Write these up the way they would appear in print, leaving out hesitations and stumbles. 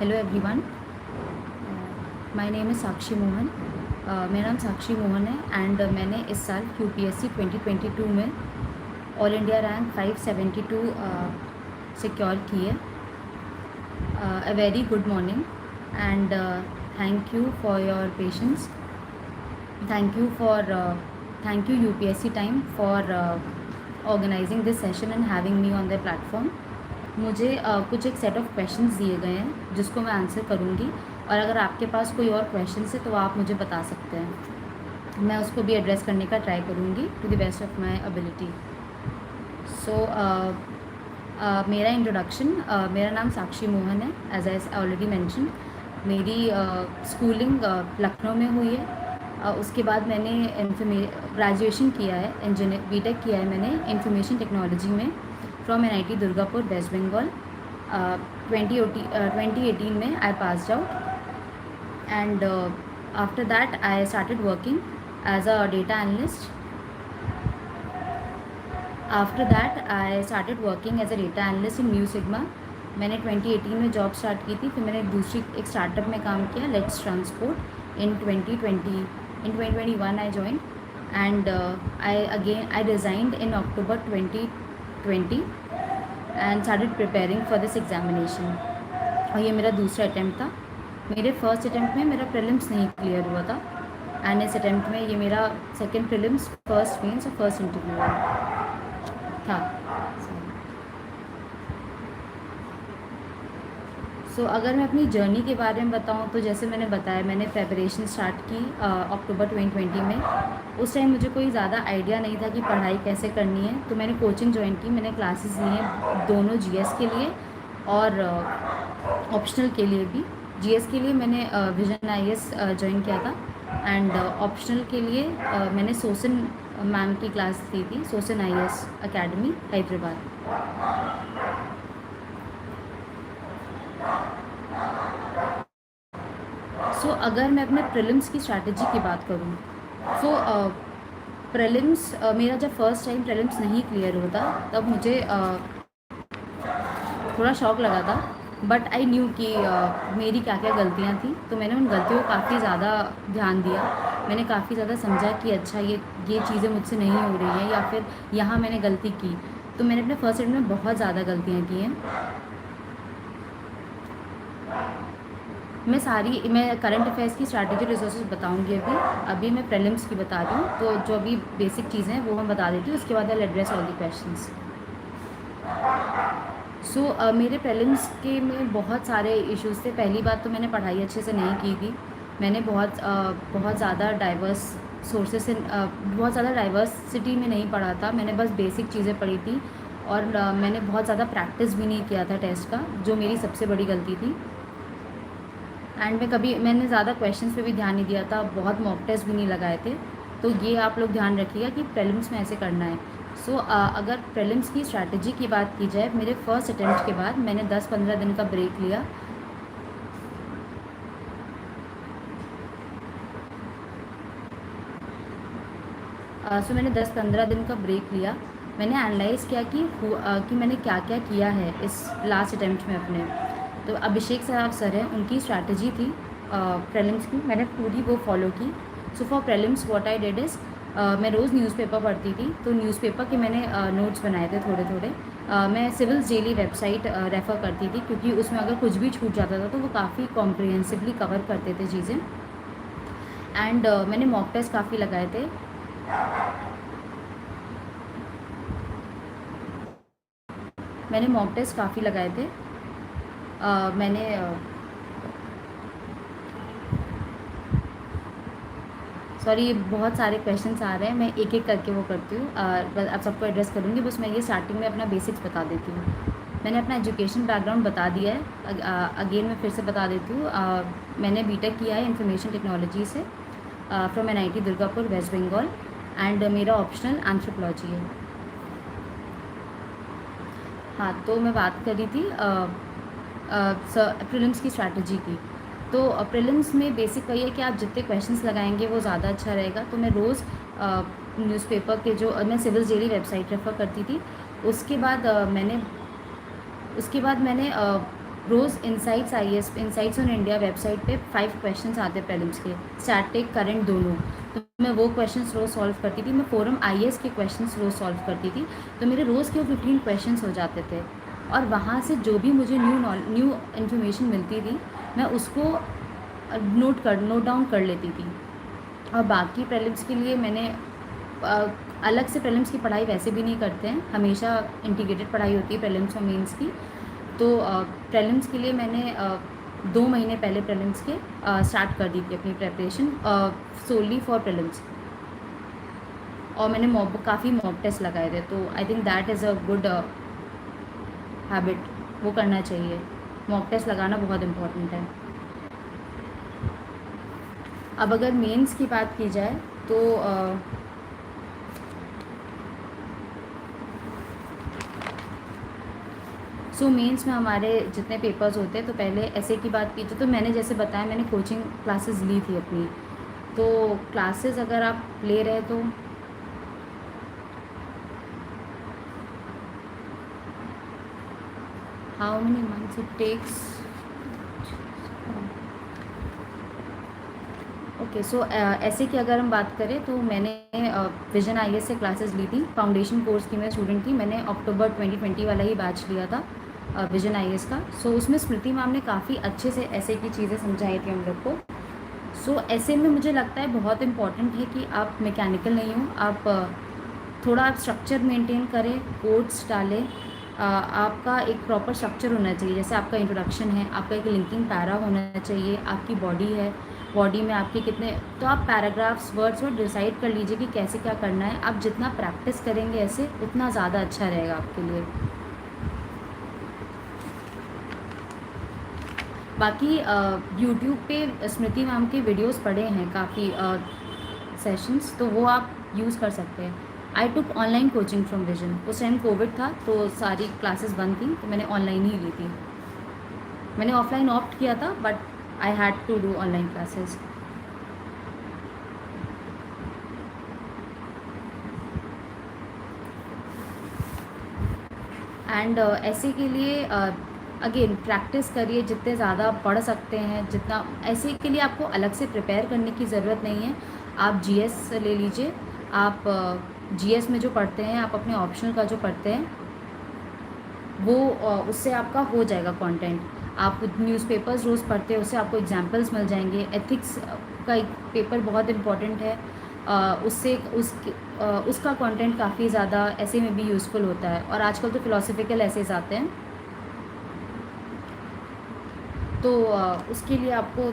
Hello everyone, my name is Sakshi Mohan. मेरा नाम साक्षी मोहन है एंड मैंने इस साल यूपीएससी 2022 में ऑल इंडिया रैंक 572 सिक्योर की है। A very good morning and thank you for your patience. Thank you UPSC time for organising this session and having me on the platform. मुझे कुछ एक सेट ऑफ क्वेश्चंस दिए गए हैं जिसको मैं आंसर करूँगी, और अगर आपके पास कोई और क्वेश्चंस है तो आप मुझे बता सकते हैं। मैं उसको भी एड्रेस करने का ट्राई करूँगी to the best of my ability. So मेरा इंट्रोडक्शन, मेरा नाम साक्षी मोहन है, एज आई ऑलरेडी मैंशन। मेरी स्कूलिंग लखनऊ में हुई है। उसके बाद मैंने ग्रेजुएशन किया है, इंजीनियर बीटेक किया है मैंने इंफॉर्मेशन टेक्नोलॉजी में फ्रॉम एनआईटी दुर्गापुर, वेस्ट बंगाल। 2018 में I pass out and after that I started working as a data analyst. After that I started working as a data analyst in Mu Sigma. मैंने 2018 में जॉब स्टार्ट की थी, फिर मैंने एक स्टार्टअप में काम किया, let's transport. In 2021 I join and I resigned in October 2020 and started preparing for this examination. और ये मेरा दूसरा अटैम्प्ट था। मेरे फर्स्ट अटैम्प्ट में मेरा प्रीलिम्स नहीं क्लियर हुआ था एंड इस अटैम्प्ट में ये मेरा सेकेंड प्रीलिम्स, फर्स्ट मेंस और फर्स्ट इंटरव्यू था। सो अगर मैं अपनी जर्नी के बारे में बताऊं तो जैसे मैंने बताया, मैंने प्रेपरेशन स्टार्ट की अक्टूबर 2020 में। उस टाइम मुझे कोई ज़्यादा आइडिया नहीं था कि पढ़ाई कैसे करनी है, तो मैंने कोचिंग ज्वाइन की, मैंने क्लासेस ली हैं दोनों जीएस के लिए और ऑप्शनल के लिए भी। जीएस के लिए मैंने विजन आईएएस ज्वाइन किया था एंड ऑप्शनल के लिए मैंने सोसन मैम की क्लास ली थी, सोसन आईएएस एकेडमी हैदराबाद। सो अगर मैं अपने प्रीलिम्स की स्ट्रैटेजी की बात करूँ, सो प्रीलिम्स मेरा जब फर्स्ट टाइम प्रीलिम्स नहीं क्लियर होता तब मुझे थोड़ा शौक लगा था, बट आई न्यू कि मेरी क्या क्या गलतियाँ थी। तो मैंने उन गलतियों को काफ़ी ज़्यादा ध्यान दिया। मैंने काफ़ी ज़्यादा समझा कि अच्छा ये चीज़ें मुझसे नहीं हो रही हैं या फिर यहाँ मैंने गलती की। तो मैंने अपने फर्स्ट अटेम्प्ट में बहुत ज़्यादा गलतियाँ की हैं। मैं करंट अफेयर्स की स्ट्रैटेजी रिसोर्सेज बताऊंगी। अभी मैं प्रीलिम्स की बता रही हूँ, तो जो अभी बेसिक चीज़ें हैं वो मैं बता देती हूँ, उसके बाद I address all the questions. So मेरे प्रीलिम्स के में बहुत सारे इश्यूज़ थे। पहली बात तो मैंने पढ़ाई अच्छे से नहीं की थी। मैंने बहुत ज़्यादा डाइवर्स सोर्सेस से बहुत ज़्यादा डाइवर्सिटी में नहीं पढ़ा था। मैंने बस बेसिक चीज़ें पढ़ी थी और मैंने बहुत ज़्यादा प्रैक्टिस भी नहीं किया था टेस्ट का, जो मेरी सबसे बड़ी गलती थी। एंड मैंने ज़्यादा क्वेश्चंस पे भी ध्यान नहीं दिया था, बहुत मॉक टेस्ट भी नहीं लगाए थे। तो ये आप लोग ध्यान रखिएगा कि प्रीलिम्स में ऐसे करना है। सो अगर प्रीलिम्स की स्ट्रैटेजी की बात की जाए, मेरे फर्स्ट अटेम्प्ट के बाद मैंने 10-15 दिन का ब्रेक लिया। मैंने 10-15 दिन का ब्रेक लिया। मैंने एनालाइज़ किया कि मैंने क्या क्या किया है इस लास्ट अटेम्प्ट में अपने। तो अभिषेक सराफ सर हैं, उनकी स्ट्रैटेजी थी प्रीलिम्स की, मैंने पूरी वो फॉलो की। So for prelims what I did is, मैं रोज़ न्यूज़पेपर पढ़ती थी, तो न्यूज़पेपर के मैंने नोट्स बनाए थे थोड़े थोड़े। मैं सिविल्स डेली वेबसाइट रेफ़र करती थी, क्योंकि उसमें अगर कुछ भी छूट जाता था तो वो काफ़ी कॉम्प्रिहेंसिवली कवर करते थे चीज़ें। एंड मैंने मॉक टेस्ट काफ़ी लगाए थे। मैंने मॉक टेस्ट काफ़ी लगाए थे। मैंने सॉरी, ये बहुत सारे क्वेश्चंस आ रहे हैं, मैं एक एक करके वो करती हूँ, आप सबको एड्रेस करूँगी। बस मैं ये स्टार्टिंग में अपना बेसिक्स बता देती हूँ। मैंने अपना एजुकेशन बैकग्राउंड बता दिया है, अगेन मैं फिर से बता देती हूँ। मैंने बीटेक किया है इंफॉर्मेशन टेक्नोलॉजी से from NIT Durgapur, West Bengal, and मेरा ऑप्शनल एंथ्रोपोलॉजी है। हाँ, तो मैं बात कर रही थी प्रीलिम्स की स्ट्रैटेजी की। तो प्रीलिम्स में बेसिक वही है कि आप जितने क्वेश्चंस लगाएंगे वो ज़्यादा अच्छा रहेगा। तो मैं रोज़ न्यूज़पेपर के जो मैं सिविल्स डेली वेबसाइट रेफ़र करती थी। उसके बाद मैंने रोज़ इनसाइट्स ऑन इंडिया वेबसाइट पे 5 क्वेश्चंस आते प्रीलिम्स के, स्टैटिक करंट दोनों। तो मैं वो क्वेश्चंस रोज़ सॉल्व करती थी। मैं फोरम आईएएस के क्वेश्चंस रोज़ सॉल्व करती थी। तो मेरे रोज़ के 15 क्वेश्चंस हो जाते थे, और वहाँ से जो भी मुझे न्यू इन्फॉर्मेशन मिलती थी मैं उसको नोट डाउन कर लेती थी। और बाकी प्रीलिम्स के लिए मैंने अलग से प्रीलिम्स की पढ़ाई वैसे भी नहीं करते हैं, हमेशा इंटीग्रेटेड पढ़ाई होती है प्रीलिम्स और मेंस की। तो प्रीलिम्स के लिए मैंने 2 महीने पहले प्रीलिम्स के स्टार्ट कर दी थी अपनी प्रेपरेशन सोली फॉर प्रीलिम्स। और मैंने काफ़ी मॉक टेस्ट लगाए थे। तो I think that is a good habit, वो करना चाहिए। मॉक टेस्ट लगाना बहुत इम्पोर्टेंट है। अब अगर मेंस की बात की जाए तो मेंस में हमारे जितने पेपर्स होते हैं, तो पहले ऐसे की बात की तो मैंने जैसे बताया, मैंने कोचिंग क्लासेस ली थी अपनी। तो क्लासेस अगर आप ले रहे तो how many months it takes. Okay, so ऐसे की अगर हम बात करें तो मैंने विजन आईएएस से क्लासेस ली थी। फाउंडेशन कोर्स की मैं स्टूडेंट थी। मैंने अक्टूबर 2020 वाला ही बैच लिया था विजन आईएएस का। सो उसमें स्मृति मैम ने काफ़ी अच्छे से ऐसे की चीज़ें समझाई थी हम लोग को। सो ऐसे में मुझे लगता है बहुत इम्पॉर्टेंट है कि आप मैकेनिकल नहीं हो, आप थोड़ा आप स्ट्रक्चर मेंटेन करें, कोड्स डालें। आपका एक प्रॉपर स्ट्रक्चर होना चाहिए। जैसे आपका इंट्रोडक्शन है, आपका एक लिंकिंग पैरा होना चाहिए, आपकी बॉडी है, बॉडी में आपके कितने, तो आप पैराग्राफ्स वर्ड्स और डिसाइड कर लीजिए कि कैसे क्या करना है। आप जितना प्रैक्टिस करेंगे ऐसे, उतना ज़्यादा अच्छा रहेगा आपके लिए। बाकी यूट्यूब पे स्मृति मैम के वीडियोस पड़े हैं काफ़ी सेशंस, तो वो आप यूज़ कर सकते हैं। आई टुक ऑनलाइन कोचिंग फ्रॉम विजन। उस टाइम कोविड था तो सारी क्लासेस बंद थी, तो मैंने ऑनलाइन ही ली थी। मैंने ऑफलाइन ऑप्ट किया था, but I had to do online classes. And ऐसे के लिए अगेन प्रैक्टिस करिए, जितने ज़्यादा आप पढ़ सकते हैं, जितना। ऐसे के लिए आपको अलग से प्रिपेयर करने की ज़रूरत नहीं है। आप जीएस ले लीजिए। आप जीएस में जो पढ़ते हैं, आप अपने ऑप्शनल का जो पढ़ते हैं, वो उससे आपका हो जाएगा कंटेंट। आप न्यूज़पेपर्स रोज़ पढ़ते हैं, उससे आपको एग्जांपल्स मिल जाएंगे। एथिक्स का एक पेपर बहुत इम्पॉर्टेंट है, उससे उसका कंटेंट काफ़ी ज़्यादा ऐसे में भी यूज़फुल होता है। और आजकल तो फिलोसफिकल एसेज आते हैं, तो उसके लिए आपको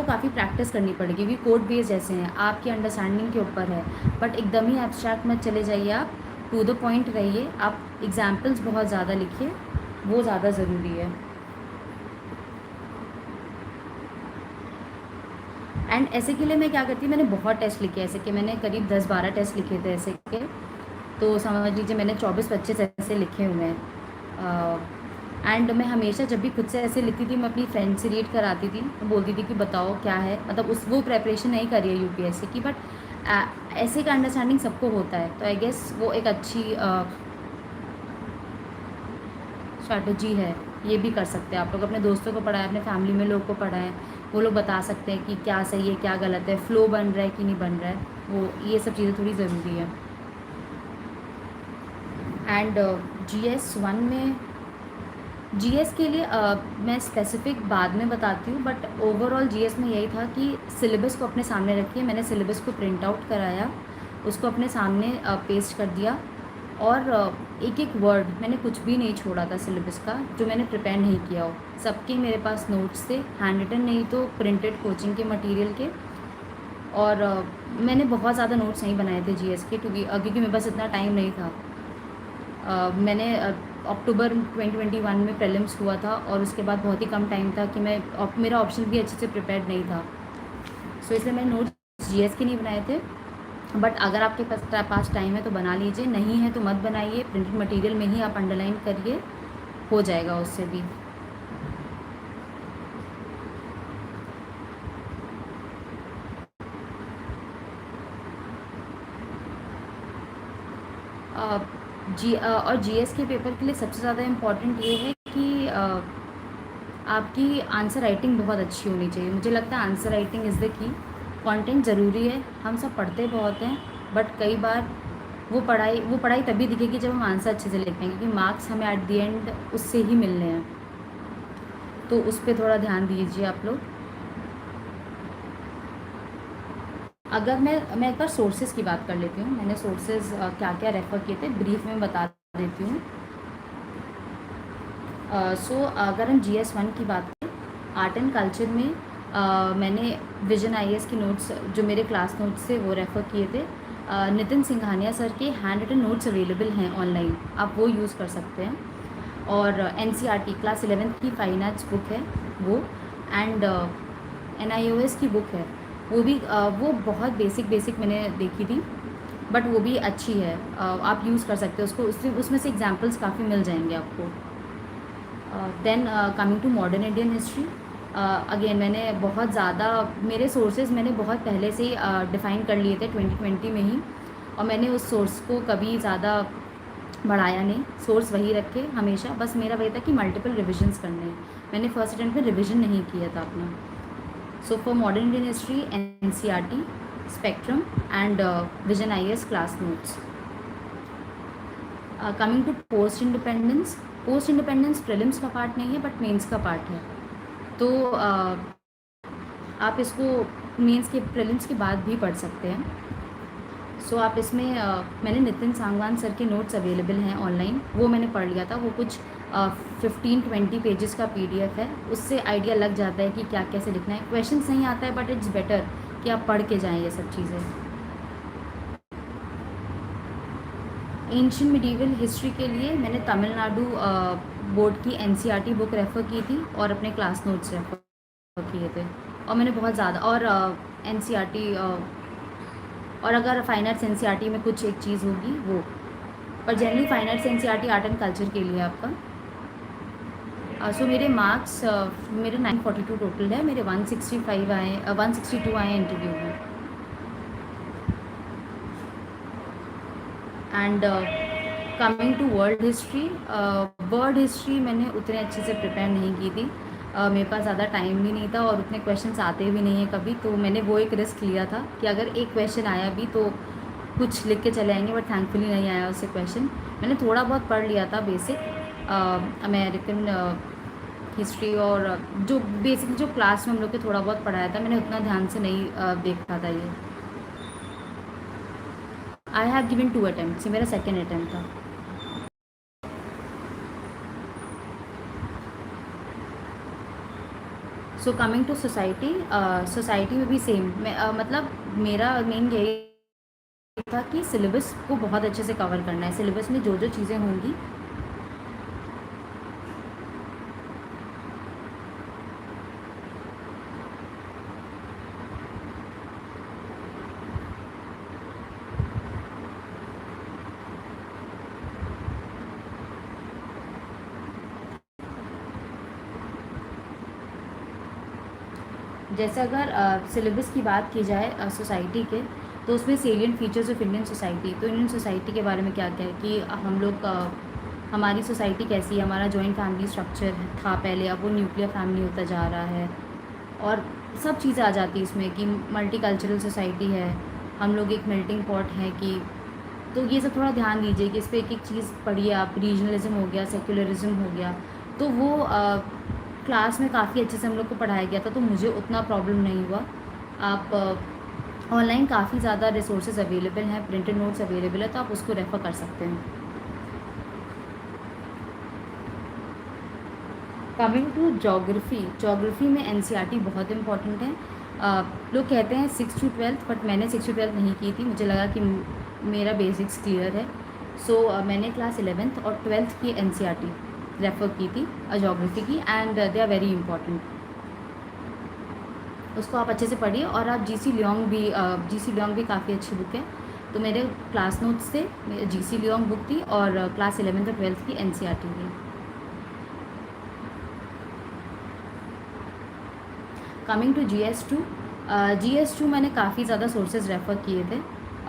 काफ़ी प्रैक्टिस करनी पड़ेगी, क्योंकि कोड बेस जैसे हैं, आपकी अंडरस्टैंडिंग के ऊपर है। बट एकदम ही एब्स्ट्रैक्ट मत चले जाइए, आप टू द पॉइंट रहिए। आप एग्जाम्पल्स बहुत ज़्यादा लिखिए, वो ज़्यादा ज़रूरी है। एंड ऐसे के लिए मैं क्या करती, मैंने बहुत टेस्ट लिखे ऐसे के, मैंने करीब 10-12 टेस्ट लिखे थे ऐसे के। तो समझ लीजिए मैंने 24-25 ऐसे लिखे हुए हैं। एंड मैं हमेशा जब भी खुद से ऐसे लिखती थी, मैं अपनी फ्रेंड से रीड कराती थी, मैं बोलती थी कि बताओ क्या है, मतलब वो प्रेपरेशन नहीं करी है यूपीएससी की, बट ऐसे का अंडरस्टैंडिंग सबको होता है। तो आई गेस वो एक अच्छी स्ट्रैटेजी है। ये भी कर सकते हैं आप लोग, अपने दोस्तों को पढ़ाएं, अपने फैमिली में लोग को पढ़ाएं, वो लोग बता सकते हैं कि क्या सही है क्या गलत है, फ़्लो बन रहा है कि नहीं बन रहा है। वो ये सब चीज़ें थोड़ी ज़रूरी है। एंड GS1 में, जीएस के लिए मैं स्पेसिफिक बाद में बताती हूँ, बट ओवरऑल जीएस में यही था कि सिलेबस को अपने सामने रखिए। मैंने सिलेबस को प्रिंट आउट कराया, उसको अपने सामने पेस्ट कर दिया, और एक एक वर्ड मैंने कुछ भी नहीं छोड़ा था सिलेबस का जो मैंने प्रिपेयर नहीं किया हो। सबके मेरे पास नोट्स थे, हैंड रिटन नहीं तो प्रिंटेड कोचिंग के मटेरियल के। और मैंने बहुत ज़्यादा नोट्स नहीं बनाए थे जीएस के, क्योंकि मेरे पास इतना टाइम नहीं था। मैंने अक्टूबर 2021 में प्रीलिम्स हुआ था, और उसके बाद बहुत ही कम टाइम था कि मेरा ऑप्शन भी अच्छे से प्रिपेयर्ड नहीं था। सो इसलिए मैंने नोट्स जीएस के नहीं बनाए थे। बट अगर आपके पास टाइम है तो बना लीजिए, नहीं है तो मत बनाइए, प्रिंटेड मटेरियल में ही आप अंडरलाइन करिए, हो जाएगा उससे भी। और जीएस के पेपर के लिए सबसे ज़्यादा इम्पॉर्टेंट ये है कि आपकी आंसर राइटिंग बहुत अच्छी होनी चाहिए। मुझे लगता है answer writing is the key. Content ज़रूरी है, हम सब पढ़ते बहुत हैं, बट कई बार वो पढ़ाई तभी दिखेगी जब हम आंसर अच्छे से लिख पाएंगे, क्योंकि मार्क्स हमें एट द एंड उससे ही मिलने हैं। तो उस पर थोड़ा ध्यान दीजिए आप लोग। अगर मैं एक बार सोर्सेज की बात कर लेती हूँ। मैंने सोर्सेज क्या क्या रेफ़र किए थे ब्रीफ में बता देती हूँ। सो अगर हम GS1 की बात करें, आर्ट एंड कल्चर में मैंने विजन IAS की नोट्स जो मेरे क्लास नोट्स थे वो रेफ़र किए थे। नितिन सिंघानिया सर के हैंड रिटन नोट्स अवेलेबल हैं ऑनलाइन, आप वो यूज़ कर सकते हैं। और NCERT क्लास 11th की फाइन आर्ट्स बुक है वो, एंड NIOS की बुक है वो भी। वो बहुत बेसिक मैंने देखी थी, बट वो भी अच्छी है, आप यूज़ कर सकते हो उसको। उसमें से एग्जाम्पल्स काफ़ी मिल जाएंगे आपको। Then coming to modern Indian history, again मैंने बहुत ज़्यादा मेरे सोर्सेज मैंने बहुत पहले से ही डिफ़ाइन कर लिए थे 2020 में ही, और मैंने उस सोर्स को कभी ज़्यादा बढ़ाया नहीं, सोर्स वही रखे हमेशा। बस मेरा वही था कि मल्टीपल रिविजन्स करने हैं, मैंने फर्स्ट अटेम्प्ट में रिविजन नहीं किया था अपना। So for modern Indian history NCERT, Spectrum and Vision IAS class notes. Coming to post independence prelims का पार्ट नहीं है, बट मेंस का पार्ट है। तो आप इसको मेंस के प्रीलिम्स के बाद भी पढ़ सकते हैं। सो आप इसमें मैंने नितिन सांगवान सर के नोट्स अवेलेबल हैं ऑनलाइन, वो मैंने पढ़ लिया था। वो कुछ 15-20 पेजेस का PDF है, उससे आइडिया लग जाता है कि क्या कैसे लिखना है। क्वेश्चन नहीं आता है, बट इट्स बेटर कि आप पढ़ के जाएँ ये सब चीज़ें। एंशियंट मिडीवल हिस्ट्री के लिए मैंने तमिलनाडु बोर्ड की NCERT बुक रेफ़र की थी और अपने क्लास नोट्स रेफ़र किए थे। और मैंने बहुत ज़्यादा और NCERT और अगर फाइन आर्ट्स NCERT में कुछ एक चीज़ होगी वो, पर generally fine arts NCERT art and culture के लिए आपका। सो मेरे मार्क्स मेरे 942 टोटल है, मेरे 162 आए इंटरव्यू में। And coming to world history मैंने उतने अच्छे से प्रिपेयर नहीं की थी। मेरे पास ज़्यादा टाइम भी नहीं था और उतने क्वेश्चंस आते भी नहीं हैं कभी, तो मैंने वो एक रिस्क लिया था कि अगर एक क्वेश्चन आया भी तो कुछ लिख के चले आएंगे, बट थैंकफुली नहीं आया उससे क्वेश्चन। मैंने थोड़ा बहुत पढ़ लिया था बेसिक अमेरिकन हिस्ट्री, और जो बेसिक जो क्लास में हम लोग के थोड़ा बहुत पढ़ाया था, मैंने उतना ध्यान से नहीं देखा था ये। आई हैव गिवन 2 अटैम्प्ट्स, ये मेरा सेकेंड अटैम्प्ट था। सो कमिंग टू सोसाइटी में भी सेम, मतलब मेरा मेन यही था कि सिलेबस को बहुत अच्छे से कवर करना है। सिलेबस में जो जो चीज़ें होंगी जैसे अगर सिलेबस की बात की जाए सोसाइटी के, तो उसमें salient features of Indian society. तो इंडियन सोसाइटी के बारे में क्या क्या है कि हम लोग हमारी सोसाइटी कैसी है, हमारा जॉइंट फैमिली स्ट्रक्चर था पहले, अब वो न्यूक्लियर फैमिली होता जा रहा है, और सब चीज़ें आ जाती है इसमें कि मल्टी कल्चरल सोसाइटी है, हम लोग एक मेल्टिंग पॉट है कि। तो ये सब थोड़ा ध्यान दीजिए कि इस पर एक एक चीज़ पढ़िए आप। रीजनलिज्म हो गया, सेक्युलरिज्म हो गया, तो वो क्लास में काफ़ी अच्छे से हम लोग को पढ़ाया गया था, तो मुझे उतना प्रॉब्लम नहीं हुआ। आप ऑनलाइन काफ़ी ज़्यादा रिसोर्सेज अवेलेबल हैं, प्रिंटेड नोट्स अवेलेबल है, तो आप उसको रेफ़र कर सकते हैं। कमिंग टू जोग्राफ़ी में NCERT बहुत इंपॉर्टेंट है। लोग कहते हैं 6 to 12th, बट मैंने 6 to 12th नहीं की थी, मुझे लगा कि मेरा बेसिक्स क्लियर है। सो मैंने क्लास 11th और 12th की NCERT रेफ़र की थी जोग्राफ़ी की, and they are very important. उसको आप अच्छे से पढ़िए। और आप GC लियोंग भी काफ़ी अच्छी बुक है। तो मेरे क्लास नोट्स से GC लियोंग बुक थी, और क्लास 11th और 12th की NCERT थी। कमिंग टू GS2 मैंने काफ़ी ज़्यादा सोर्सेज रेफ़र किए थे,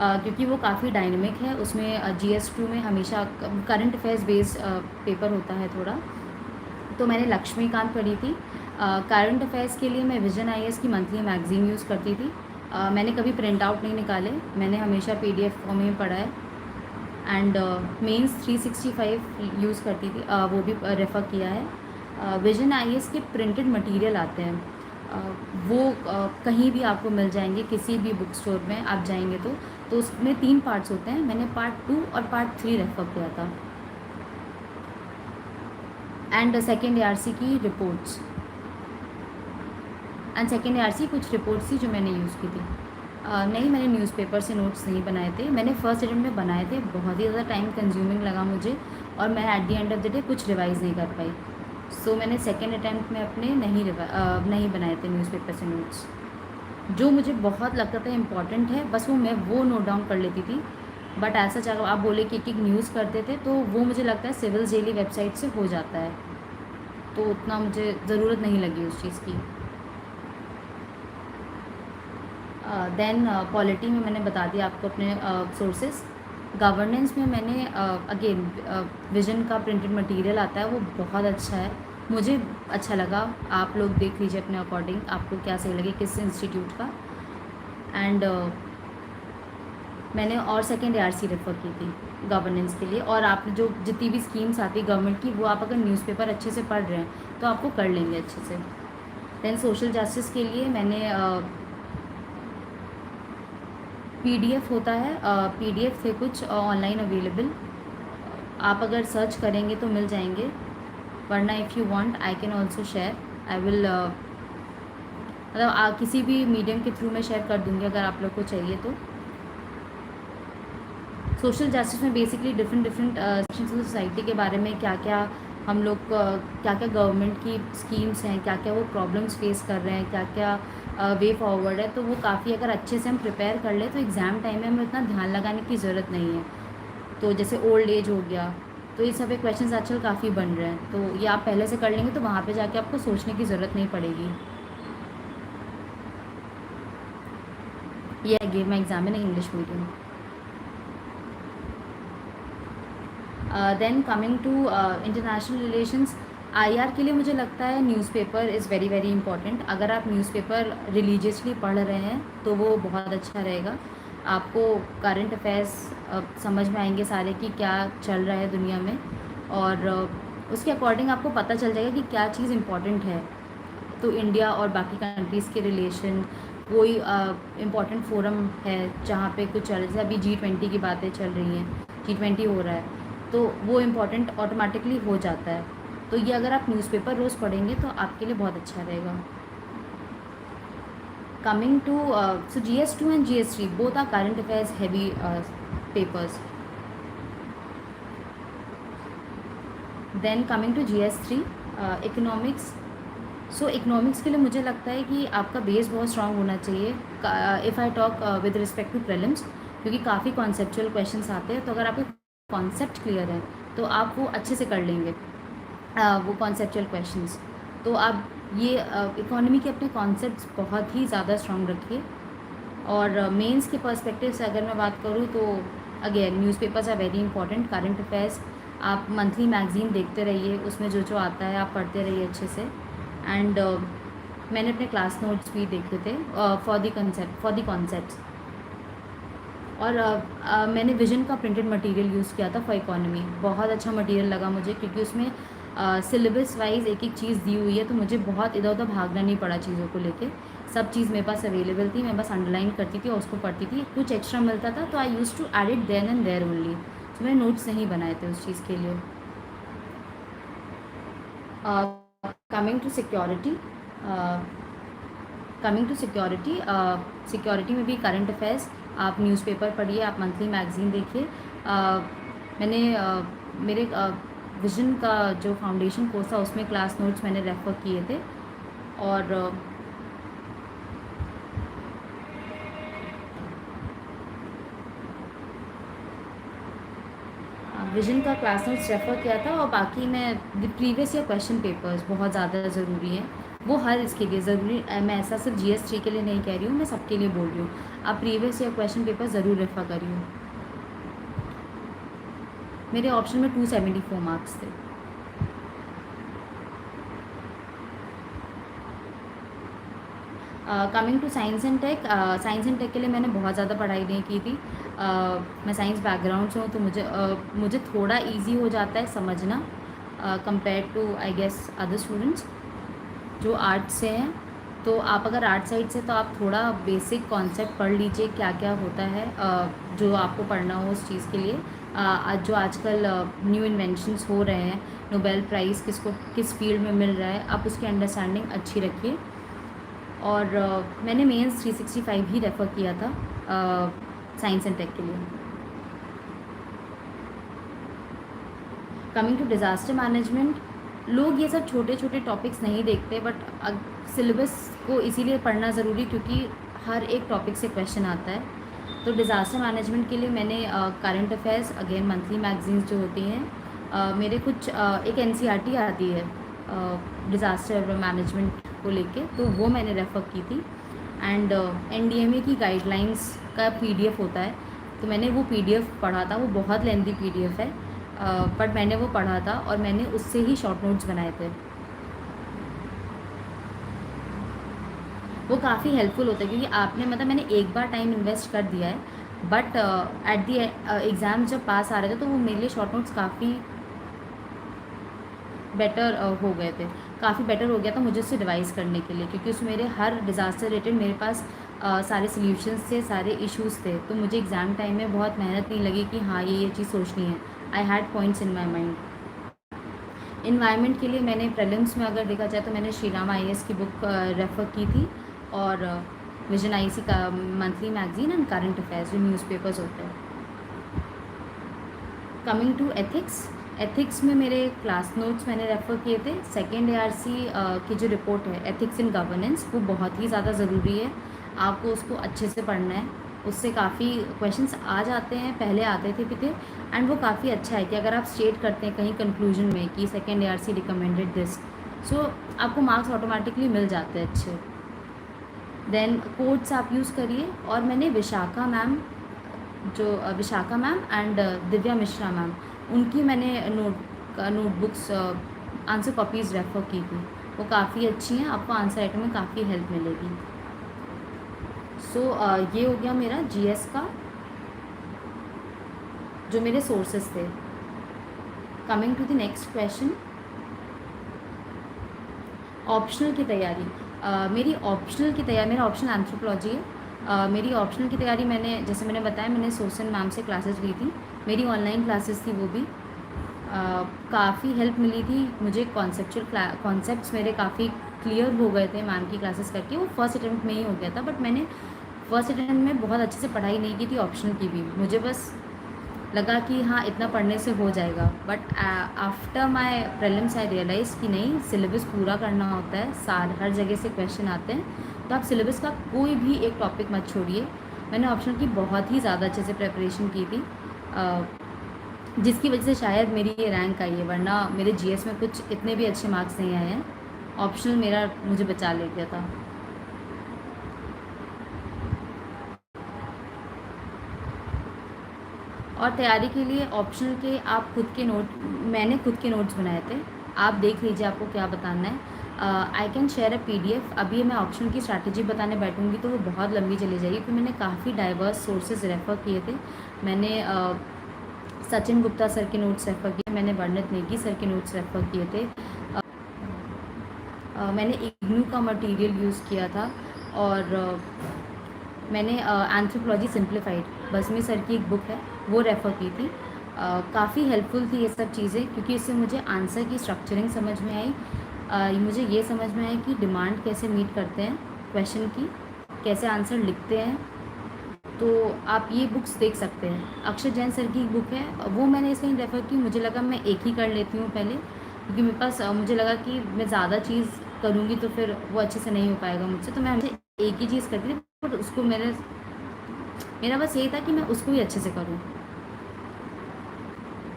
क्योंकि वो काफ़ी डायनेमिक है। उसमें GS2 में हमेशा करंट अफेयर्स बेस्ड पेपर होता है थोड़ा, तो मैंने लक्ष्मीकांत पढ़ी थी। करंट अफेयर्स के लिए मैं विजन आईएएस की मंथली मैगज़ीन यूज़ करती थी। मैंने कभी प्रिंट आउट नहीं निकाले, मैंने हमेशा पीडीएफ फॉर्म में पढ़ा है। एंड मेंस 365 यूज़ करती थी, वो भी रेफ़र किया है। विजन आईएएस के प्रिंटेड मटेरियल आते हैं, वो कहीं भी आपको मिल जाएंगे, किसी भी बुक स्टोर में आप जाएंगे तो उसमें 3 पार्ट्स होते हैं। मैंने पार्ट 2 और पार्ट 3 रेफ़र किया था। एंड सेकेंड ARC की रिपोर्ट्स, एंड सेकेंड ARC कुछ रिपोर्ट्स थी जो मैंने यूज़ की थी। नहीं, मैंने न्यूज़पेपर से नोट्स नहीं बनाए थे। मैंने फर्स्ट अटेम्प्ट में बनाए थे, बहुत ही ज़्यादा टाइम कंज्यूमिंग लगा मुझे, और मैं at the end of the day कुछ रिवाइज़ नहीं कर पाई। सो मैंने सेकेंड अटेम्प्ट में अपने नहीं बनाए थे न्यूज़पेपर से नोट्स। जो मुझे बहुत लगता था इम्पॉर्टेंट है, बस वो नोट डाउन कर लेती थी। बट ऐसा चाहे आप बोले कि एक न्यूज़ करते थे, तो वो मुझे लगता है सिविल डेली वेबसाइट से हो जाता है, तो उतना मुझे ज़रूरत नहीं लगी उस चीज़ की। देन पॉलिटी में मैंने बता दिया आपको अपने सोर्सेस। गवर्नेंस में मैंने अगेन विजन का प्रिंटेड मटेरियल आता है, वो बहुत अच्छा है, मुझे अच्छा लगा। आप लोग देख लीजिए अपने अकॉर्डिंग, आपको क्या सही लगे किस इंस्टीट्यूट का। एंड मैंने और सेकेंड ARC रेफ़र की थी गवर्नेंस के लिए। और आप जो जितनी भी स्कीम्स आती है गवर्नमेंट की, वो आप अगर न्यूज़पेपर अच्छे से पढ़ रहे हैं तो आपको कर लेंगे अच्छे से। देन सोशल जस्टिस के लिए मैंने PDF होता है, PDF थे कुछ ऑनलाइन अवेलेबल, आप अगर सर्च करेंगे तो मिल जाएंगे, वरना if you want I can also share. I will मतलब किसी भी मीडियम के थ्रू मैं शेयर कर दूँगी अगर आप लोग को चाहिए तो। सोशल जस्टिस में basically different sections of society के बारे में क्या क्या हम लोग क्या क्या गवर्नमेंट की स्कीम्स हैं, क्या क्या वो प्रॉब्लम्स फेस कर रहे हैं, क्या क्या वे फॉरवर्ड है, तो वो काफ़ी अगर अच्छे से हम प्रिपेयर कर लें तो एग्ज़ाम टाइम में हमें उतना ध्यान लगाने की ज़रूरत नहीं है। तो जैसे ओल्ड एज हो गया, तो ये सब क्वेश्चंस आजकल काफ़ी बन रहे हैं, तो ये आप पहले से कर लेंगे तो वहाँ पे जाके आपको सोचने की ज़रूरत नहीं पड़ेगी। ये I gave my exam in English medium. Then coming to international relations, IR के लिए मुझे लगता है newspaper is very very important. अगर आप न्यूज़पेपर रिलीजियसली पढ़ रहे हैं तो वो बहुत अच्छा रहेगा, आपको करंट अफेयर्स समझ में आएंगे सारे कि क्या चल रहा है दुनिया में, और उसके अकॉर्डिंग आपको पता चल जाएगा कि क्या चीज़ इम्पॉर्टेंट है। तो इंडिया और बाकी कंट्रीज़ के रिलेशन, कोई इम्पॉर्टेंट फोरम है जहाँ पे कुछ चल, जैसे अभी G20 की बातें चल रही हैं, G20 हो रहा है, तो वो इम्पॉर्टेंट ऑटोमेटिकली हो जाता है। तो ये अगर आप न्यूज़पेपर रोज़ पढ़ेंगे तो आपके लिए बहुत अच्छा रहेगा। Coming to so GS2 and GS3 both are current affairs heavy papers. Then coming to GS3 economics. So economics के लिए मुझे लगता है कि आपका बेस बहुत स्ट्रांग होना चाहिए। If I talk with respect to prelims, क्योंकि काफ़ी कॉन्सेप्चुअल क्वेश्चंस आते हैं, तो अगर आपके कॉन्सेप्ट क्लियर है तो आप वो अच्छे से कर लेंगे वो कॉन्सेप्चुअल क्वेश्चंस। तो आप ये इकोनॉमी के अपने कॉन्सेप्ट्स बहुत ही ज़्यादा स्ट्रांग रखिए। और मेंस के पर्सपेक्टिव से अगर मैं बात करूँ तो again newspapers are very important. Current affairs आप मंथली मैगज़ीन देखते रहिए, उसमें जो जो आता है आप पढ़ते रहिए अच्छे से। एंड मैंने अपने क्लास नोट्स भी देखे थे फॉर द कॉन्सेप्ट्स। और मैंने विजन का प्रिंटेड मटेरियल यूज़ किया था फॉर इकोनॉमी, बहुत अच्छा मटेरियल लगा मुझे, क्योंकि उसमें सिलेबस वाइज एक एक चीज़ दी हुई है, तो मुझे बहुत इधर उधर भागना नहीं पड़ा चीज़ों को लेके, सब चीज़ मेरे पास अवेलेबल थी, मैं बस अंडरलाइन करती थी और उसको पढ़ती थी। कुछ एक्स्ट्रा मिलता था तो I use to add it then and there only, तो मैंने नोट्स नहीं बनाए थे उस चीज़ के लिए। कमिंग टू सिक्योरिटी, सिक्योरिटी में भी करंट अफेयर्स आप न्यूज़पेपर पढ़िए, आप मंथली मैगज़ीन देखिए। मैंने मेरे विजन का जो फाउंडेशन कोर्स था उसमें क्लास नोट्स मैंने रेफ़र किए थे, और विजन का क्लास नोट्स रेफ़र किया था। और बाकी मैं प्रीवियस ईयर क्वेश्चन पेपर्स बहुत ज़्यादा ज़रूरी है, वो हर इसके लिए ज़रूरी, मैं ऐसा सिर्फ GS3 के लिए नहीं कह रही हूँ, मैं सबके लिए बोल रही हूँ। आप प्रीवियस ईयर क्वेश्चन पेपर ज़रूर रेफ़र करिए। मेरे ऑप्शन में 274 मार्क्स थे। Coming to science and tech के लिए मैंने बहुत ज़्यादा पढ़ाई नहीं की थी। मैं साइंस बैकग्राउंड से हूँ, तो मुझे थोड़ा इजी हो जाता है समझना compare to I guess other students जो आर्ट्स से हैं। तो आप अगर आर्ट साइड से, तो आप थोड़ा बेसिक कॉन्सेप्ट पढ़ लीजिए क्या क्या होता है जो आपको पढ़ना हो उस चीज़ के लिए। जो आजकल न्यू इन्वेंशंस हो रहे हैं, नोबेल प्राइज़ किसको किस फील्ड में मिल रहा है, आप उसकी अंडरस्टैंडिंग अच्छी रखिए। और मैंने मेंस 365 ही रेफ़र किया था साइंस एंड टेक के लिए। कमिंग टू डिज़ास्टर मैनेजमेंट, लोग ये सब छोटे छोटे टॉपिक्स नहीं देखते, बट सिलेबस को इसीलिए पढ़ना ज़रूरी क्योंकि हर एक टॉपिक से क्वेश्चन आता है। तो डिज़ास्टर मैनेजमेंट के लिए मैंने current affairs, again monthly magazines जो होती हैं, मेरे कुछ एक एनसीईआरटी आती है डिज़ास्टर मैनेजमेंट को लेके, तो वो मैंने रेफ़र की थी। एंड एनडीएमए की गाइडलाइंस का पीडीएफ होता है, तो मैंने वो पीडीएफ पढ़ा था। वो बहुत लेंथी पीडीएफ है, बट मैंने वो पढ़ा था और मैंने उससे ही शॉर्ट नोट्स बनाए थे। वो काफ़ी हेल्पफुल होता है क्योंकि आपने मतलब मैंने एक बार टाइम इन्वेस्ट कर दिया है, बट एट दी एग्ज़ाम जब पास आ रहे थे तो वो मेरे लिए शॉर्ट नोट्स काफ़ी बेटर हो गए थे। काफ़ी बेटर हो गया था मुझे उससे रिवाइज़ करने के लिए, क्योंकि उसमें मेरे हर डिज़ास्टर रिलेटेड मेरे पास सारे सॉल्यूशंस थे, सारे इश्यूज़ थे। तो मुझे एग्ज़ाम टाइम में बहुत मेहनत नहीं लगी कि हाँ ये चीज़ सोचनी है। I had points in my mind. Environment के लिए मैंने प्रीलिम्स में अगर देखा जाए तो मैंने श्री राम आईएएस की बुक रेफ़र की थी, और विजन आईसी का monthly magazine and current affairs जो न्यूज़पेपर्स होते हैं। कमिंग टू एथिक्स में मेरे क्लास नोट्स मैंने रेफ़र किए थे। सेकेंड एआरसी की जो रिपोर्ट है एथिक्स इन गवर्नेंस, वो बहुत ही ज़्यादा ज़रूरी है, आपको उसको अच्छे से पढ़ना है। उससे काफ़ी क्वेश्चंस आ जाते हैं, पहले आते थे भी थे, एंड वो काफ़ी अच्छा है कि अगर आप स्टेट करते हैं कहीं कंक्लूजन में कि सेकेंड एआरसी रिकमेंडेड दिस, सो आपको मार्क्स ऑटोमेटिकली मिल जाते हैं अच्छे। देन कोड्स आप यूज़ करिए। और मैंने Vishakha ma'am and Divya Mishra ma'am, उनकी मैंने नोटबुक्स आंसर कॉपीज़ रेफ़र की थी। वो काफ़ी अच्छी हैं, आपको आंसर राइटिंग में काफ़ी हेल्प मिलेगी। सो ये हो गया मेरा जीएस का जो मेरे सोर्सेस थे। Coming to the next question, optional की तैयारी। मेरा ऑप्शनल एंथ्रोपोलॉजी है। मेरी ऑप्शनल की तैयारी मैंने, जैसे मैंने बताया, मैंने सोसन मैम से क्लासेस ली थी। मेरी ऑनलाइन क्लासेस थी, वो भी काफ़ी हेल्प मिली थी मुझे। कॉन्सेप्ट्स मेरे काफ़ी क्लियर हो गए थे मैम की क्लासेस करके। वो फर्स्ट अटैम्प्ट में ही हो गया था, बट मैंने फर्स्ट अटैम्प्ट में बहुत अच्छे से पढ़ाई नहीं की थी ऑप्शनल की भी। मुझे बस लगा कि हाँ इतना पढ़ने से हो जाएगा, but after my prelims I realise कि नहीं, सिलेबस पूरा करना होता है, हर जगह से क्वेश्चन आते हैं, तो आप सिलेबस का कोई भी एक टॉपिक मत छोड़िए। मैंने ऑप्शनल की बहुत ही ज़्यादा अच्छे से प्रिपरेशन की थी, जिसकी वजह से शायद मेरी ये रैंक आई है, वरना मेरे जीएस में कुछ इतने भी अच्छे मार्क्स नहीं आए हैं। ऑप्शनल मेरा मुझे बचा ले गया था। और तैयारी के लिए ऑप्शनल के आप मैंने खुद के नोट्स बनाए थे, आप देख लीजिए आपको क्या बताना है। I can share a PDF. अभी मैं ऑप्शनल की स्ट्रैटेजी बताने बैठूंगी तो वो बहुत लंबी चली जाएगी, क्योंकि मैंने काफ़ी डाइवर्स सोर्सेज रेफ़र किए थे। मैंने सचिन गुप्ता सर के नोट्स रेफ़र किए, मैंने वर्णित नेगी सर के नोट्स रेफ़र किए थे, मैंने इग्नू का मटेरियल यूज़ किया था, और मैंने एंथ्रोपोलॉजी सिंप्लीफाइड, बसमी सर की एक बुक है, वो रेफ़र की थी। काफ़ी हेल्पफुल थी ये सब चीज़ें, क्योंकि इससे मुझे आंसर की स्ट्रक्चरिंग समझ में आई। मुझे ये समझ में आया कि डिमांड कैसे मीट करते हैं क्वेश्चन की, कैसे आंसर लिखते हैं। तो आप ये बुक्स देख सकते हैं। अक्षय जैन सर की बुक है, वो मैंने इसलिए रेफ़र की, मुझे लगा मैं एक ही कर लेती हूँ पहले, क्योंकि मेरे पास मुझे लगा कि मैं ज़्यादा चीज़ करूँगी तो फिर वो अच्छे से नहीं हो पाएगा मुझसे, तो मैं हमेशा एक ही चीज़ करती थी, बट उसको मेरा बस यही था कि मैं उसको भी अच्छे से करूँ।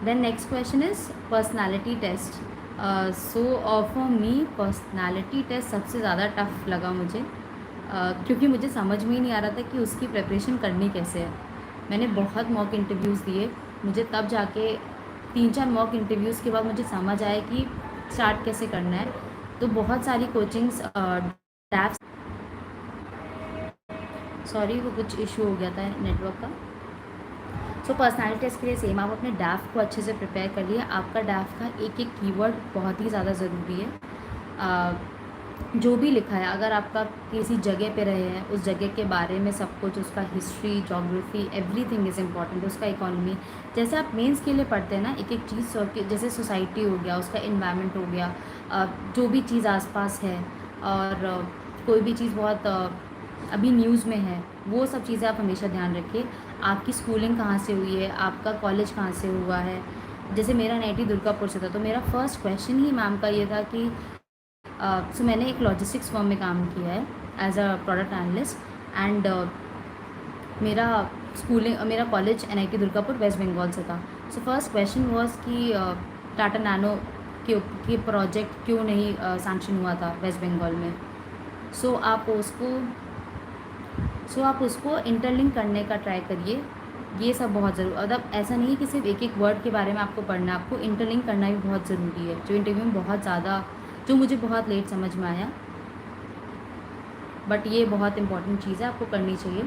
Then next question is personality test. So for me personality test सबसे ज़्यादा टफ लगा मुझे, क्योंकि मुझे समझ में ही नहीं आ रहा था कि उसकी प्रिपरेशन करनी कैसे है। मैंने बहुत मॉक इंटरव्यूज़ दिए, मुझे तब जाके 3-4 मॉक इंटरव्यूज़ के बाद मुझे समझ आया कि स्टार्ट कैसे करना है। तो बहुत सारी कोचिंग्स, डैप्स सॉरी, वो कुछ इशू हो गया था नेटवर्क का। सो पर्सनालिटी टेस्ट के लिए सेम, आप अपने डैफ को अच्छे से प्रिपेयर कर लिए। आपका डैफ का एक एक कीवर्ड बहुत ही ज़्यादा ज़रूरी है। जो भी लिखा है, अगर आपका किसी जगह पे रहे हैं, उस जगह के बारे में सब कुछ, उसका history, geography, everything is important. उसका इकोनॉमी, जैसे आप मेंस के लिए पढ़ते हैं ना, एक एक चीज़, जैसे सोसाइटी हो गया, उसका इन्वायरमेंट हो गया, जो भी चीज़ आसपास है, और कोई भी चीज़ बहुत अभी न्यूज़ में है, वो सब चीज़ें आप हमेशा ध्यान रखिए। आपकी स्कूलिंग कहाँ से हुई है, आपका कॉलेज कहाँ से हुआ है। जैसे मेरा नेटी दुर्गापुर से था, तो मेरा फर्स्ट क्वेश्चन ही मैम का ये था कि सो मैंने एक लॉजिस्टिक्स फर्म में काम किया है as a product analyst, and मेरा मेरा कॉलेज NIT दुर्गापुर वेस्ट बंगाल से था। सो फर्स्ट क्वेश्चन वाज कि टाटा नैनो के प्रोजेक्ट क्यों नहीं सैंक्शन हुआ था वेस्ट बंगाल में। सो आप उसको इंटरलिंक करने का ट्राई करिए। ये सब बहुत ज़रूरी, मतलब ऐसा नहीं है कि सिर्फ एक एक वर्ड के बारे में आपको पढ़ना है, आपको इंटरलिंक करना भी बहुत ज़रूरी है, जो इंटरव्यू में बहुत ज़्यादा, जो मुझे बहुत लेट समझ में आया, बट ये बहुत इंपॉर्टेंट चीज़ है, आपको करनी चाहिए।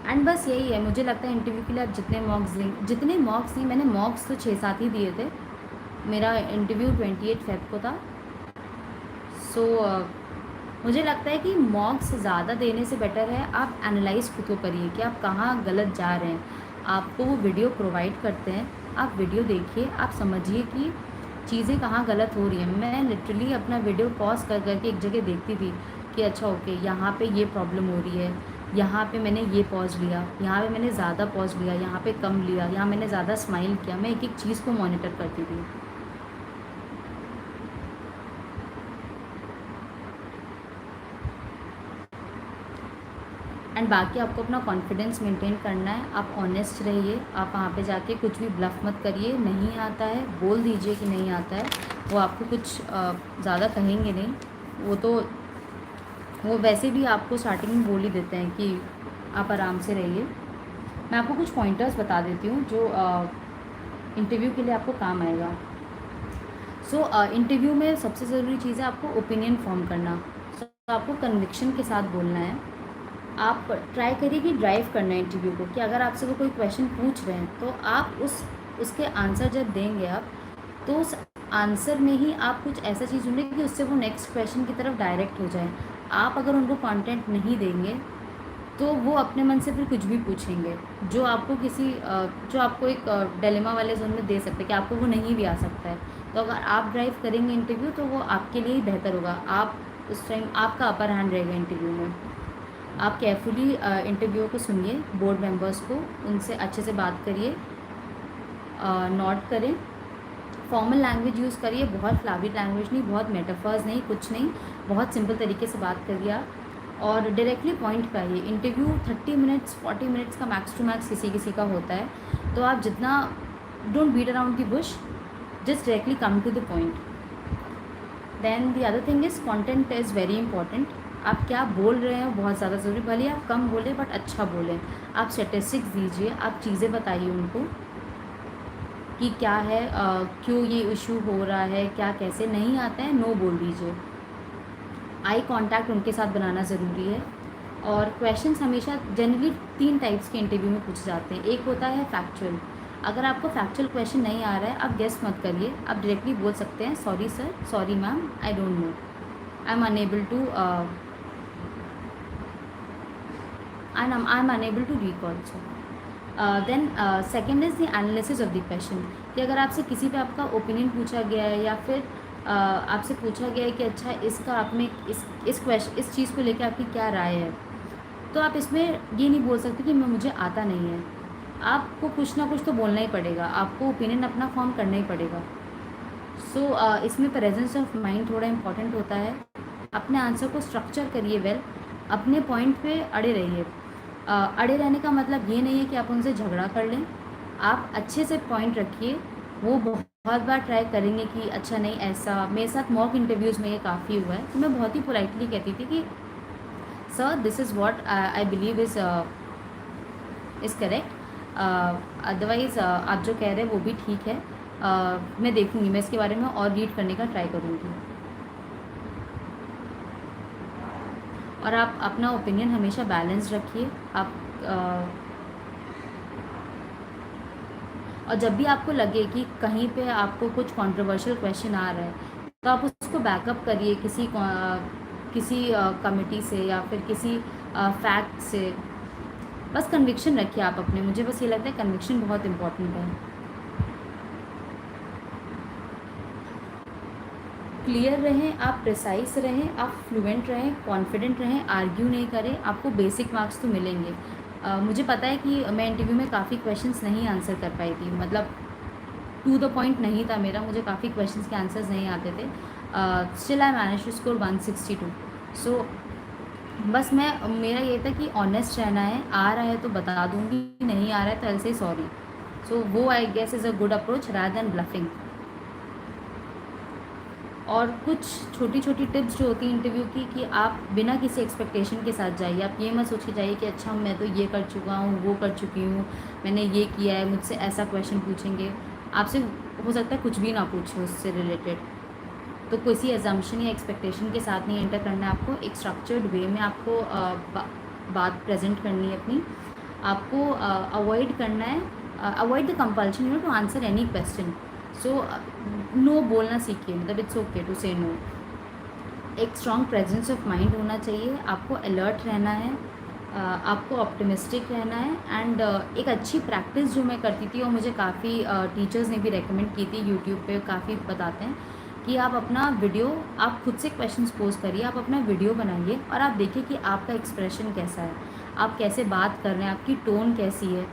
एंड बस यही है, मुझे लगता है इंटरव्यू के लिए आप जितने मॉक्स नहीं, मैंने मॉक्स तो 6-7 ही दिए थे। मेरा इंटरव्यू 28 फेब को था। सो मुझे लगता है कि मॉक्स ज़्यादा देने से बेटर है आप एनालाइज खुद को करिए कि आप कहाँ गलत जा रहे हैं। आपको वो वीडियो प्रोवाइड करते हैं, आप वीडियो देखिए, आप समझिए कि चीज़ें कहाँ गलत हो रही हैं। मैं लिटरली अपना वीडियो पॉज कर करके एक जगह देखती थी कि अच्छा ओके, यहाँ पे ये प्रॉब्लम हो रही है, यहाँ पे मैंने ये पॉज लिया, यहाँ पे मैंने ज़्यादा पॉज लिया, यहाँ पे कम लिया, यहाँ मैंने ज़्यादा स्माइल किया। मैं एक एक चीज़ को मॉनिटर करती थी। एंड बाकी आपको अपना कॉन्फिडेंस मेंटेन करना है, आप ऑनेस्ट रहिए। आप वहाँ पे जाके कुछ भी ब्लफ मत करिए, नहीं आता है बोल दीजिए कि नहीं आता है। वो आपको कुछ ज़्यादा कहेंगे नहीं, वो वैसे भी आपको स्टार्टिंग में बोल ही देते हैं कि आप आराम से रहिए। मैं आपको कुछ पॉइंटर्स बता देती हूँ जो इंटरव्यू के लिए आपको काम आएगा। इंटरव्यू में सबसे ज़रूरी चीज़ है आपको ओपिनियन फॉर्म करना। आपको कन्विक्शन के साथ बोलना है। आप ट्राई करिए कि ड्राइव करना है इंटरव्यू को, कि अगर आपसे वो कोई क्वेश्चन पूछ रहे हैं तो आप उसके आंसर जब देंगे आप, तो उस आंसर में ही आप कुछ ऐसा चीज़ ढूंढें कि उससे वो नेक्स्ट क्वेश्चन की तरफ डायरेक्ट हो जाए। आप अगर उनको कंटेंट नहीं देंगे तो वो अपने मन से फिर कुछ भी पूछेंगे, जो आपको एक डिलेमा वाले जोन में दे सकते हैं कि आपको वो नहीं भी आ सकता है। तो अगर आप ड्राइव करेंगे इंटरव्यू तो वो आपके लिए ही बेहतर होगा। आप उस टाइम आपका अपर हैंड रहेगा इंटरव्यू में। आप केयरफुली इंटरव्यू को सुनिए, बोर्ड मेंबर्स को, उनसे अच्छे से बात करिए, नोट करें, फॉर्मल लैंग्वेज यूज़ करिए, बहुत फ्लावी लैंग्वेज नहीं, बहुत मेटाफर्स नहीं, कुछ नहीं, बहुत सिंपल तरीके से बात करिए आप, और डायरेक्टली पॉइंट पे आइए। इंटरव्यू 30 मिनट्स 40 मिनट्स का मैक्स टू मैक्स किसी का होता है, तो आप जितना don't beat around the bush, just directly come to the point. Then the other thing is content is very important. आप क्या बोल रहे हैं बहुत ज़्यादा ज़रूरी, भले आप कम बोलें बट अच्छा बोलें। आप स्टेटिस्टिक्स दीजिए, आप चीज़ें बताइए उनको कि क्या है, क्यों ये इशू हो रहा है, क्या कैसे नहीं आता है, नो बोल दीजिए। आई कांटेक्ट उनके साथ बनाना ज़रूरी है। और क्वेश्चंस हमेशा जनरली 3 टाइप्स के इंटरव्यू में पूछे जाते हैं। एक होता है फैक्चुअल। अगर आपको फैक्चुअल क्वेश्चन नहीं आ रहा है, आप गेस मत करिए, आप डायरेक्टली बोल सकते हैं sorry sir, sorry ma'am, I don't know, I am unable to I'm unable to recall. Then second is the analysis of the question, कि अगर आपसे किसी पे आपका ओपिनियन पूछा गया है, या फिर आपसे पूछा गया है कि अच्छा इसका आप में इस चीज़ को लेकर आपकी क्या राय है, तो आप इसमें ये नहीं बोल सकते कि मुझे आता नहीं है। आपको कुछ ना कुछ तो बोलना ही पड़ेगा, आपको ओपिनियन अपना फॉर्म करना ही पड़ेगा। इसमें प्रेजेंस ऑफ माइंड थोड़ा इम्पॉर्टेंट होता है। अपने आंसर को स्ट्रक्चर करिए वेल, अपने पॉइंट पे अड़े रहिए। अड़े रहने का मतलब ये नहीं है कि आप उनसे झगड़ा कर लें, आप अच्छे से पॉइंट रखिए। वो बहुत बार ट्राई करेंगे कि अच्छा नहीं ऐसा, मेरे साथ मॉक इंटरव्यूज़ में ये काफ़ी हुआ है, तो मैं बहुत ही पोलाइटली कहती थी कि sir this is what I believe is correct, otherwise आप जो कह रहे हैं वो भी ठीक है, मैं देखूँगी, मैं इसके बारे में और रीड करने का ट्राई करूँगी। और आप अपना ओपिनियन हमेशा बैलेंस रखिए। आप और जब भी आपको लगे कि कहीं पे आपको कुछ कंट्रोवर्शियल क्वेश्चन आ रहा है, तो आप उसको बैकअप करिए किसी कमिटी से या फिर किसी फैक्ट से। बस कन्विक्शन रखिए आप अपने। मुझे बस ये लगता है कन्विक्शन बहुत इम्पॉर्टेंट है। क्लियर रहें, आप प्रिसाइज रहें, आप फ्लुएंट रहें, कॉन्फिडेंट रहें, आर्ग्यू नहीं करें। आपको बेसिक मार्क्स तो मिलेंगे। मुझे पता है कि मैं इंटरव्यू में काफ़ी क्वेश्चंस नहीं आंसर कर पाई थी, मतलब टू द पॉइंट नहीं था मेरा, मुझे काफ़ी क्वेश्चंस के आंसर्स नहीं आते थे। Still I manage to score 162। So बस मेरा ये था कि ऑनेस्ट रहना है। आ रहा है तो बता दूंगी, नहीं आ रहा है तो आई से सॉरी। सो वो I guess is a good approach rather than bluffing. और कुछ छोटी छोटी टिप्स जो होती हैं इंटरव्यू की, कि आप बिना किसी एक्सपेक्टेशन के साथ जाइए। आप ये मत सोच के जाइए कि अच्छा मैं तो ये कर चुका हूँ, वो कर चुकी हूँ, मैंने ये किया है, मुझसे ऐसा क्वेश्चन पूछेंगे। आपसे हो सकता है कुछ भी ना पूछे उससे रिलेटेड। तो किसी एजम्पशन या एक्सपेक्टेशन के साथ नहीं एंटर करना है आपको। एक स्ट्रक्चर्ड वे में आपको बात प्रेजेंट करनी है अपनी। आपको अवॉइड करना है, avoid the compulsion to answer any question. So no बोलना सीखिए, मतलब it's okay to say no. एक स्ट्रॉन्ग प्रेजेंस ऑफ माइंड होना चाहिए। आपको अलर्ट रहना है, आपको ऑप्टिमिस्टिक रहना है। एंड एक अच्छी प्रैक्टिस जो मैं करती थी और मुझे काफ़ी टीचर्स ने भी रेकमेंड की थी, यूट्यूब पे काफ़ी बताते हैं कि आप अपना वीडियो, आप खुद से क्वेश्चंस पोज करिए, आप अपना वीडियो बनाइए और आप देखिए कि आपका एक्सप्रेशन कैसा है, आप कैसे बात कर रहे हैं, आपकी टोन कैसी है।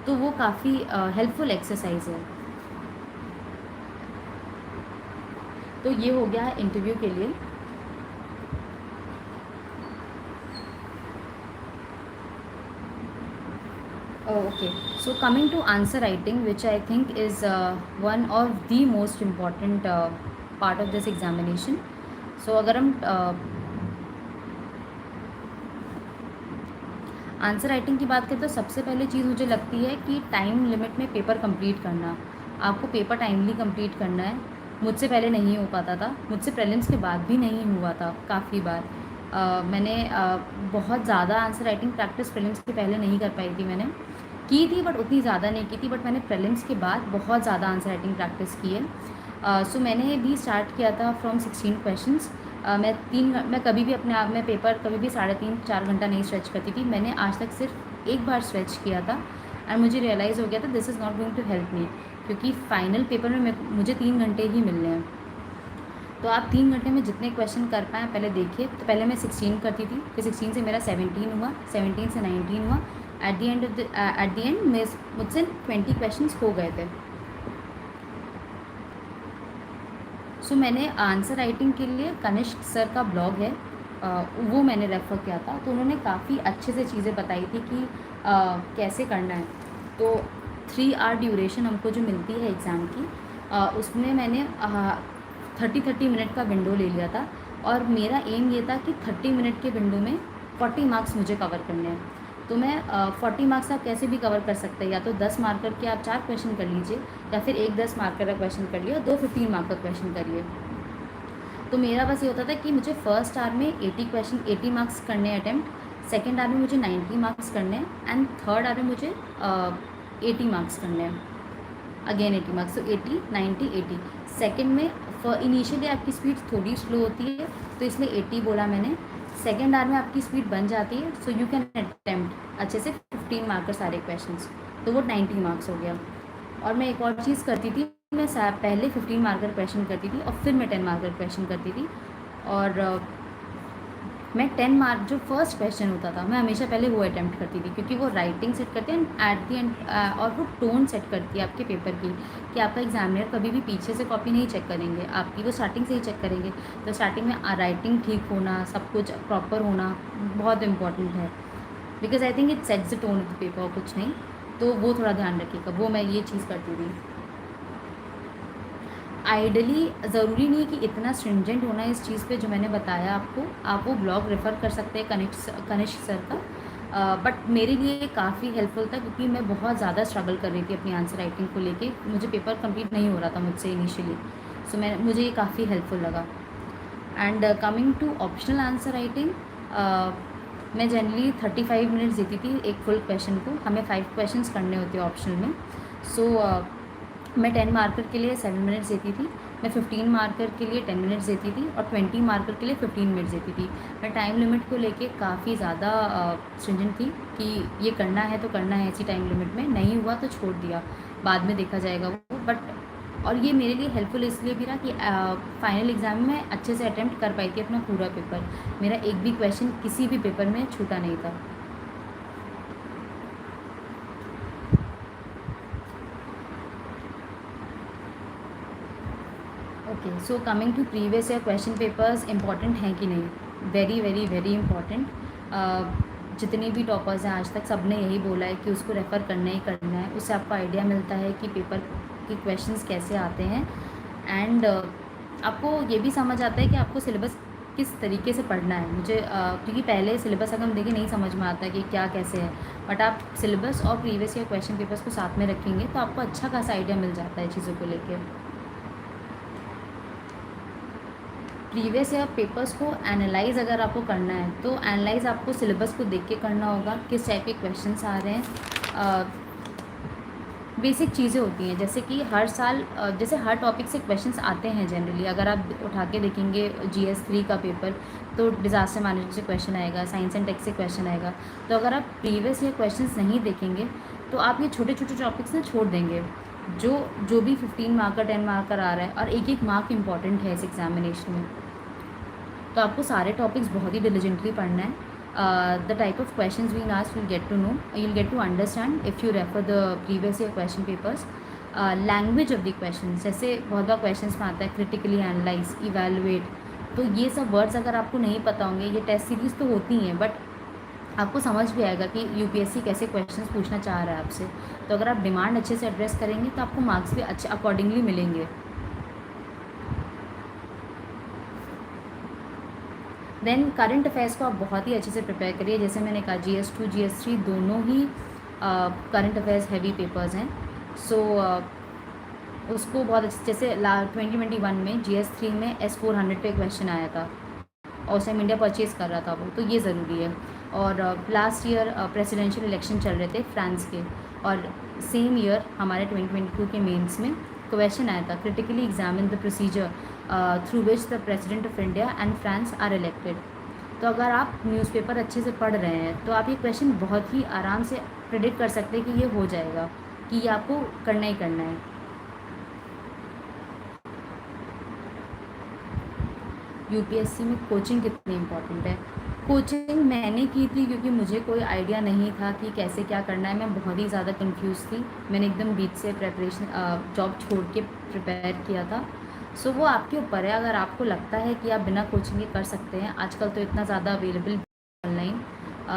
तो वो काफ़ी हेल्पफुल एक्सरसाइज है। तो ये हो गया है इंटरव्यू के लिए। Okay, so coming to answer writing, which I think is one of the most important part of this examination. So अगर हम आंसर राइटिंग की बात करें तो सबसे पहले चीज़ मुझे लगती है कि टाइम लिमिट में पेपर कंप्लीट करना। आपको पेपर टाइमली कंप्लीट करना है। मुझसे पहले नहीं हो पाता था, मुझसे प्रीलिम्स के बाद भी नहीं हुआ था काफ़ी बार। मैंने बहुत ज़्यादा आंसर राइटिंग प्रैक्टिस प्रीलिम्स के पहले नहीं कर पाई थी। मैंने की थी बट उतनी ज़्यादा नहीं की थी, बट मैंने प्रीलिम्स के बाद बहुत ज़्यादा आंसर राइटिंग प्रैक्टिस की है। सो मैंने भी स्टार्ट किया था फ्रॉम 16 क्वेश्चंस। मैं कभी भी अपने आप में पेपर कभी भी 3.5-4 घंटा नहीं स्ट्रेच करती थी। मैंने आज तक सिर्फ एक बार स्ट्रेच किया था एंड मुझे रियलाइज़ हो गया था this is not going to help me, क्योंकि फाइनल पेपर में मुझे 3 घंटे ही मिलने हैं। तो आप 3 घंटे में जितने क्वेश्चन कर पाएँ पहले देखिए। तो पहले मैं 16 करती थी, फिर 16 से मेरा 17 हुआ, 17 से 19 हुआ। एट द एंड मुझसे 20 क्वेश्चन हो गए थे। सो मैंने आंसर राइटिंग के लिए कनिष्क सर का ब्लॉग है, वो मैंने रेफ़र किया था। तो उन्होंने काफ़ी अच्छे से चीज़ें बताई थी कि कैसे करना है। तो 3 आवर ड्यूरेशन हमको जो मिलती है एग्ज़ाम की, उसमें मैंने 30 मिनट का विंडो ले लिया था। और मेरा एम ये था कि 30 मिनट के विंडो में 40 मार्क्स मुझे कवर करने हैं। तो मैं 40 मार्क्स आप कैसे भी कवर कर सकते हैं, या तो 10 मार्कर के आप 4 क्वेश्चन कर लीजिए, या फिर एक 10 मार्कर का क्वेश्चन कर लिया, 2 15 मार्क का क्वेश्चन करिए। तो मेरा बस ये होता था कि मुझे फर्स्ट आवर में 80 मार्क्स करने हैं अटैम्प्ट, सेकेंड आवर में मुझे 90 मार्क्स करने हैं एंड थर्ड आवर में मुझे 80 मार्क्स करने हैं, अगेन 80 मार्क्स। तो 80 90 80। सेकेंड में इनिशियली आपकी स्पीड थोड़ी स्लो होती है तो इसलिए 80 बोला मैंने। सेकेंड आवर में आपकी स्पीड बन जाती है, सो यू कैन अटैम्प्ट अच्छे से 15 मार्कर सारे क्वेश्चंस, तो वो 90 मार्क्स हो गया। और मैं एक और चीज़ करती थी, मैं पहले 15 मार्कर क्वेश्चन करती थी और फिर मैं 10 मार्कर क्वेश्चन करती थी। और मैं 10 मार्क जो फर्स्ट क्वेश्चन होता था मैं हमेशा पहले वो अटैम्प्ट करती थी, क्योंकि वो राइटिंग सेट करते हैं एट दी एंड, और वो टोन सेट करती है आपके पेपर की, कि आपका एग्जामिनर कभी भी पीछे से कॉपी नहीं चेक करेंगे, आपकी वो स्टार्टिंग से ही चेक करेंगे। तो स्टार्टिंग में राइटिंग ठीक होना, सब कुछ प्रॉपर होना बहुत इंपॉर्टेंट है, because I think it sets the tone of the paper और कुछ नहीं। तो वो थोड़ा ध्यान रखिएगा, वो मैं ये चीज़ करती थी। आइडली ज़रूरी नहीं है कि इतना स्ट्रिंजेंट होना है इस चीज़ पे जो मैंने बताया आपको। आप वो ब्लॉग रेफ़र कर सकते हैं कनिष्क सर का। बट मेरे लिए ये काफ़ी हेल्पफुल था, क्योंकि मैं बहुत ज़्यादा स्ट्रगल कर रही थी अपनी आंसर राइटिंग को लेके। मुझे पेपर कंप्लीट नहीं हो रहा था मुझसे इनिशियली, सो मुझे ये काफ़ी हेल्पफुल लगा। And coming to optional answer writing, मैं जनरली 35 मिनट्स देती थी एक फुल क्वेश्चन को। हमें 5 क्वेश्चंस करने होते हैं ऑप्शनल में। सो मैं 10 मार्कर के लिए 7 मिनट्स देती थी, मैं 15 मार्कर के लिए 10 मिनट्स देती थी और 20 मार्कर के लिए 15 मिनट्स देती थी। मैं टाइम लिमिट को लेके काफ़ी ज़्यादा स्ट्रिंजेंट थी कि ये करना है तो करना है इसी टाइम लिमिट में, नहीं हुआ तो छोड़ दिया, बाद में देखा जाएगा वो। बट और ये मेरे लिए हेल्पफुल इसलिए भी रहा कि फाइनल एग्ज़ाम में मैं अच्छे से अटैम्प्ट कर पाई थी अपना पूरा पेपर। मेरा एक भी क्वेश्चन किसी भी पेपर में छूटा नहीं था। Okay, so coming to previous year question papers important हैं कि नहीं? Very very very important. जितने भी टॉपर्स हैं आज तक सब ने यही बोला है कि उसको रेफ़र करना ही करना है, उससे आपको आइडिया मिलता है कि पेपर के क्वेश्चंस कैसे आते हैं। एंड आपको ये भी समझ आता है कि आपको सिलेबस किस तरीके से पढ़ना है। मुझे क्योंकि पहले सिलेबस अगर हम देखें नहीं समझ में आता कि क्या कैसे है, बट आप सिलेबस और प्रीवियस ईयर क्वेश्चन पेपर्स को साथ में रखेंगे तो आपको अच्छा खासा आइडिया मिल जाता है चीज़ों को लेकर। प्रीवियस ईयर पेपर्स को एनालाइज़ अगर आपको करना है तो एनालाइज़ आपको सिलेबस को देख के करना होगा, किस टाइप के क्वेश्चंस आ रहे हैं। बेसिक चीज़ें होती हैं जैसे कि हर साल जैसे हर टॉपिक से क्वेश्चंस आते हैं जनरली। अगर आप उठा के देखेंगे GS3 का पेपर तो डिज़ास्टर मैनेजमेंट से क्वेश्चन आएगा, साइंस एंड टेक से क्वेश्चन आएगा। तो अगर आप प्रीवियस ईयर क्वेश्चंस नहीं देखेंगे तो आप ये छोटे छोटे टॉपिक्स ना छोड़ देंगे। जो जो भी 15 मार्कर 10 मार्कर आ रहा है और एक एक मार्क इंपॉर्टेंट है इस एग्जामिनेशन में, तो आपको सारे टॉपिक्स बहुत ही डिलिजेंटली पढ़ना है। The type of questions being asked you'll get to know, you'll get to understand if you refer the previous year question papers. Language of the question, जैसे बहुत बार क्वेश्चन में आता है क्रिटिकली एनालाइज, इवेलुएट, तो ये सब वर्ड्स अगर आपको नहीं पता होंगे, ये टेस्ट सीरीज़ तो होती हैं बट आपको समझ भी आएगा कि UPSC कैसे क्वेश्चंस पूछना चाह रहा है आपसे। तो अगर आप डिमांड अच्छे से एड्रेस करेंगे तो आपको मार्क्स भी अच्छे अकॉर्डिंगली मिलेंगे। देन करंट अफेयर्स को आप बहुत ही अच्छे से प्रिपेयर करिए। जैसे मैंने कहा GS2 GS3 दोनों ही करंट अफेयर्स हैवी पेपर्स हैं। सो उसको बहुत अच्छे, जैसे 2021 में GS3 में S400 पे क्वेश्चन आया था और उस टाइम इंडिया परचेज़ कर रहा था वो, तो ये ज़रूरी है। और लास्ट ईयर प्रेसिडेंशियल इलेक्शन चल रहे थे फ्रांस के, और सेम ईयर हमारे 2022 के मेंस में क्वेश्चन आया था, critically examine the procedure through which the president of India and France are elected. तो अगर आप न्यूज़पेपर अच्छे से पढ़ रहे हैं तो आप ये क्वेश्चन बहुत ही आराम से प्रेडिक्ट कर सकते हैं कि ये हो जाएगा, कि ये आपको करना ही करना है। UPSC में कोचिंग कितनी इम्पोर्टेंट है? कोचिंग मैंने की थी क्योंकि मुझे कोई आइडिया नहीं था कि कैसे क्या करना है। मैं बहुत ही ज़्यादा कंफ्यूज थी। मैंने एकदम बीच से प्रेपरेशन जॉब छोड़ के प्रिपेयर किया था। सो वो आपके ऊपर है, अगर आपको लगता है कि आप बिना कोचिंग के कर सकते हैं। आजकल तो इतना ज़्यादा अवेलेबल ऑनलाइन,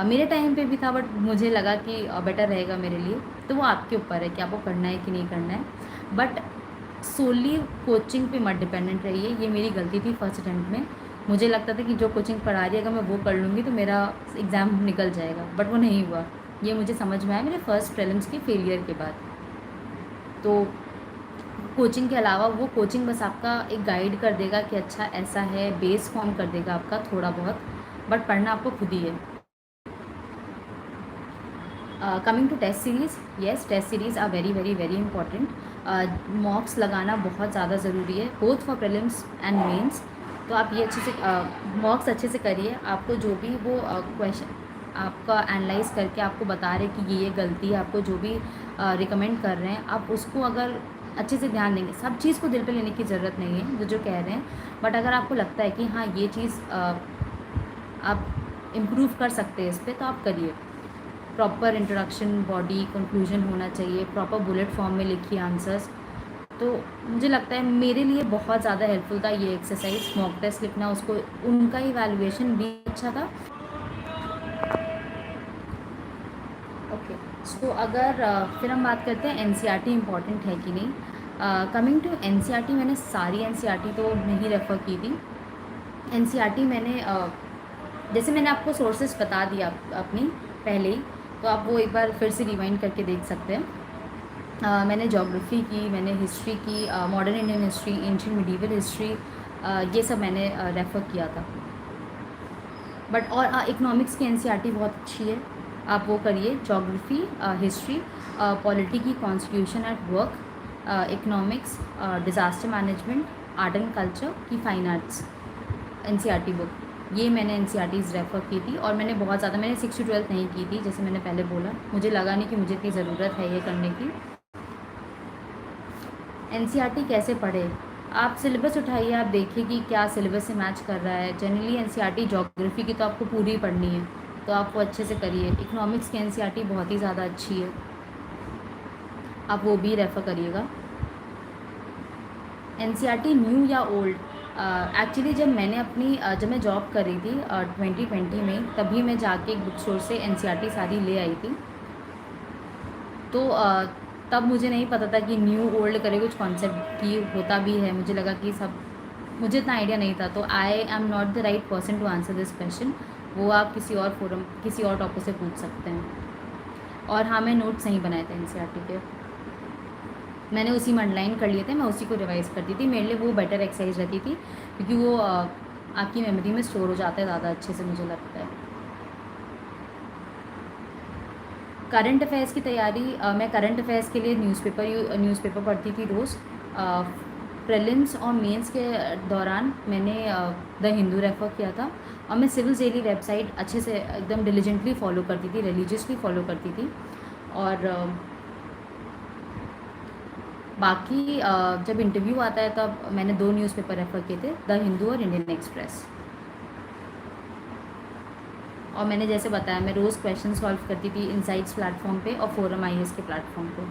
मेरे टाइम पे भी था बट मुझे लगा कि बेटर रहेगा मेरे लिए। तो वो आपके ऊपर है कि आपको करना है कि नहीं करना है, बट सोली कोचिंग पे मत डिपेंडेंट रहिए। ये मेरी गलती थी फर्स्ट अटेम्प्ट में। मुझे लगता था कि जो कोचिंग पढ़ा रही है अगर मैं वो कर लूँगी तो मेरा एग्ज़ाम निकल जाएगा, बट वो नहीं हुआ। ये मुझे समझ में आया मेरे फर्स्ट प्रीलिम्स के फेलियर के बाद। तो कोचिंग के अलावा वो कोचिंग बस आपका एक गाइड कर देगा कि अच्छा ऐसा है, बेस फॉर्म कर देगा आपका थोड़ा बहुत, बट पढ़ना आपको खुद ही है। Coming to test series, yes test series are very very very important. Mocks लगाना बहुत ज़्यादा ज़रूरी है, both for prelims and mains. तो आप ये अच्छे से मॉक्स अच्छे से करिए। आपको जो भी वो क्वेश्चन आपका एनालाइज करके आपको बता रहे कि ये गलती है, आपको जो भी रिकमेंड कर रहे हैं आप उसको अगर अच्छे से ध्यान देंगे, सब चीज़ को दिल पे लेने की ज़रूरत नहीं है जो कह रहे हैं, बट अगर आपको लगता है कि हाँ ये चीज़ आप इम्प्रूव कर सकते हैं इस पर, तो आप करिए। प्रॉपर इंट्रोडक्शन, बॉडी, कंक्लूजन होना चाहिए, प्रॉपर बुलेट फॉर्म में लिखिए आंसर्स। तो मुझे लगता है मेरे लिए बहुत ज़्यादा हेल्पफुल था ये एक्सरसाइज, मॉक टेस्ट लिखना। उसको उनका इवैल्यूएशन भी अच्छा था। ओके, सो अगर फिर हम बात करते हैं NCERT इम्पॉर्टेंट है कि नहीं। कमिंग टू NCERT, मैंने सारी NCERT तो नहीं रेफ़र की थी। NCERT मैंने जैसे मैंने आपको सोर्सेस बता दिया अपनी पहले ही, तो आप वो एक बार फिर से रिवाइंड करके देख सकते हैं। मैंने ज्योग्राफी की, मैंने हिस्ट्री की, modern Indian history, ancient medieval history, ये सब मैंने रेफ़र किया था। बट और इकोनॉमिक्स की एनसीईआरटी बहुत अच्छी है, आप वो करिए। जोग्राफी, हिस्ट्री, पॉलिटी की, constitution at work, economics, disaster management, art and culture की, फाइन आर्ट्स एनसीईआरटी बुक, ये मैंने एनसीईआरटीज़ रेफ़र की थी। और मैंने बहुत ज़्यादा, मैंने 6 to 12 नहीं की थी, जैसे मैंने पहले बोला, मुझे लगा नहीं कि मुझे इतनी ज़रूरत है ये करने की। एनसीईआरटी कैसे पढ़े? आप सिलेबस उठाइए, आप देखिए कि क्या सिलेबस से मैच कर रहा है। जनरली एनसीईआरटी ज्योग्राफी की तो आपको पूरी पढ़नी है, तो आप वो अच्छे से करिए। इकोनॉमिक्स की एनसीईआरटी बहुत ही ज़्यादा अच्छी है, आप वो भी रेफ़र करिएगा। एनसीईआरटी न्यू या ओल्ड? एक्चुअली जब मैं जॉब कर रही थी 2020 में, तभी मैं जाके एक बुक स्टोर से एनसीईआरटी सारी ले आई थी। तो तब मुझे नहीं पता था कि न्यू ओल्ड करे कुछ कॉन्सेप्ट की होता भी है। मुझे लगा कि सब, मुझे इतना आइडिया नहीं था। तो I am not the right person to answer this question. वो आप किसी और फोरम, किसी और टॉपिक से पूछ सकते हैं। और हाँ, मैं नोट्स नहीं बनाए थे एनसीईआरटी के, मैंने उसी में अंडरलाइन कर लिए थे, मैं उसी को रिवाइज़ करती थी। मेरे लिए वो बेटर एक्सरसाइज रहती थी, क्योंकि वो आपकी मेमोरी में स्टोर हो जाता है ज़्यादा अच्छे से, मुझे लगता है। करंट अफेयर्स की तैयारी, मैं करंट अफेयर्स के लिए न्यूज़पेपर पढ़ती थी रोज़। प्रीलिम्स और मेंस के दौरान मैंने द हिंदू रेफ़र किया था। और मैं सिविल डेली वेबसाइट अच्छे से एकदम डिलीजेंटली फॉलो करती थी, रिलीजियसली फॉलो करती थी। और बाकी जब इंटरव्यू आता है तब मैंने 2 न्यूज़पेपर रेफ़र किए थे, द हिंदू और इंडियन एक्सप्रेस। और मैंने जैसे बताया, मैं रोज़ क्वेश्चन सॉल्व करती थी इनसाइट्स प्लेटफॉर्म पे और फोरम आईएएस के प्लेटफॉर्म पे।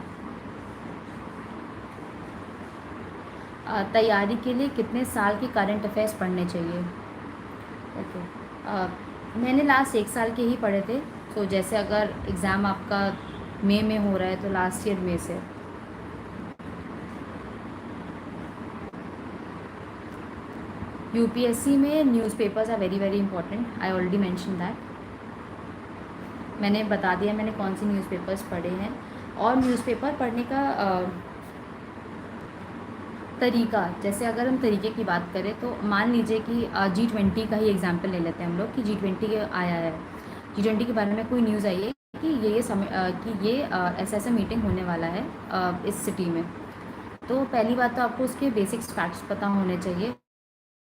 तैयारी के लिए कितने साल के करंट अफेयर्स पढ़ने चाहिए? ओके, मैंने लास्ट 1 साल के ही पढ़े थे। तो जैसे अगर एग्ज़ाम आपका मई में हो रहा है तो लास्ट ईयर मई से। यूपीएससी में newspapers are very very important, I already mention that. मैंने बता दिया मैंने कौन सी न्यूज़पेपर्स पढ़े हैं। और न्यूज़पेपर पढ़ने का तरीका, जैसे अगर हम तरीके की बात करें तो मान लीजिए कि G20 का ही एग्जांपल ले लेते हैं हम लोग कि G20 आया है, G20 के बारे में कोई न्यूज़ आई है कि ये ऐसा ऐसा मीटिंग होने वाला है इस सिटी में। तो पहली बात तो आपको उसके बेसिक्स फैक्ट्स पता होने चाहिए।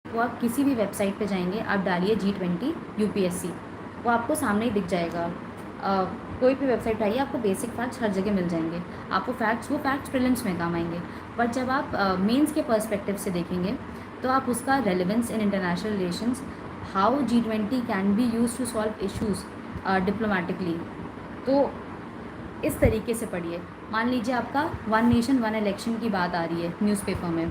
वो आप किसी भी वेबसाइट पे जाएंगे, आप डालिए G20 यूपीएससी, वो आपको सामने ही दिख जाएगा। कोई भी वेबसाइट आइए, आपको बेसिक फैक्ट्स हर जगह मिल जाएंगे। आपको वो फैक्ट्स प्रीलिम्स में काम आएंगे। बट जब आप मेंस के पर्सपेक्टिव से देखेंगे तो आप उसका relevance in international relations, how G20 can be use to solve issues diplomatically, तो इस तरीके से पढ़िए। मान लीजिए आपका वन नेशन वन इलेक्शन की बात आ रही है न्यूज़पेपर में,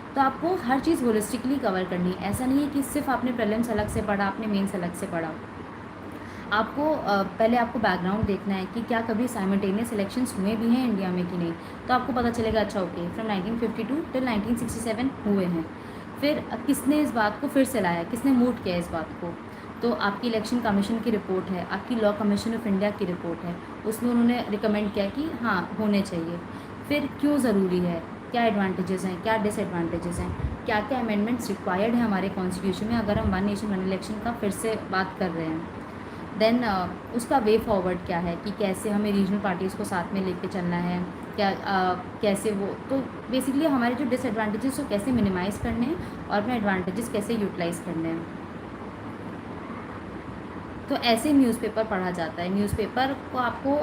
तो आपको हर चीज़ होलिस्टिकली कवर करनी है। ऐसा नहीं है कि सिर्फ आपने प्रीलिम्स अलग से पढ़ा, आपने मेंस अलग से पढ़ा। आपको पहले आपको बैकग्राउंड देखना है कि क्या कभी साइमल्टेनियस इलेक्शंस हुए भी हैं इंडिया में कि नहीं। तो आपको पता चलेगा, अच्छा ओके, फ्रॉम 1952 टिल 1967 हुए हैं। फिर किसने इस बात को फिर से लाया, किसने मूव किया इस बात को। तो आपकी इलेक्शन कमीशन की रिपोर्ट है, आपकी लॉ कमीशन ऑफ इंडिया की रिपोर्ट है, उसमें उन्होंने रिकमेंड किया कि हाँ होने चाहिए। फिर क्यों ज़रूरी है, क्या एडवांटेजेस हैं, क्या डिसएडवांटेजेस हैं, क्या क्या अमेंडमेंट्स रिक्वायर्ड हैं हमारे कॉन्स्टिट्यूशन में अगर हम वन नेशन वन इलेक्शन का फिर से बात कर रहे हैं। देन उसका वे फॉरवर्ड क्या है कि कैसे हमें रीजनल पार्टीज़ को साथ में लेके चलना है, क्या कैसे वो, तो बेसिकली हमारे जो डिसएडवांटेजेस वो कैसे मिनिमाइज़ करने हैं और अपने एडवांटेजेस कैसे यूटिलाइज़ करने हैं। तो ऐसे न्यूज़पेपर पढ़ा जाता है। न्यूज़पेपर को आपको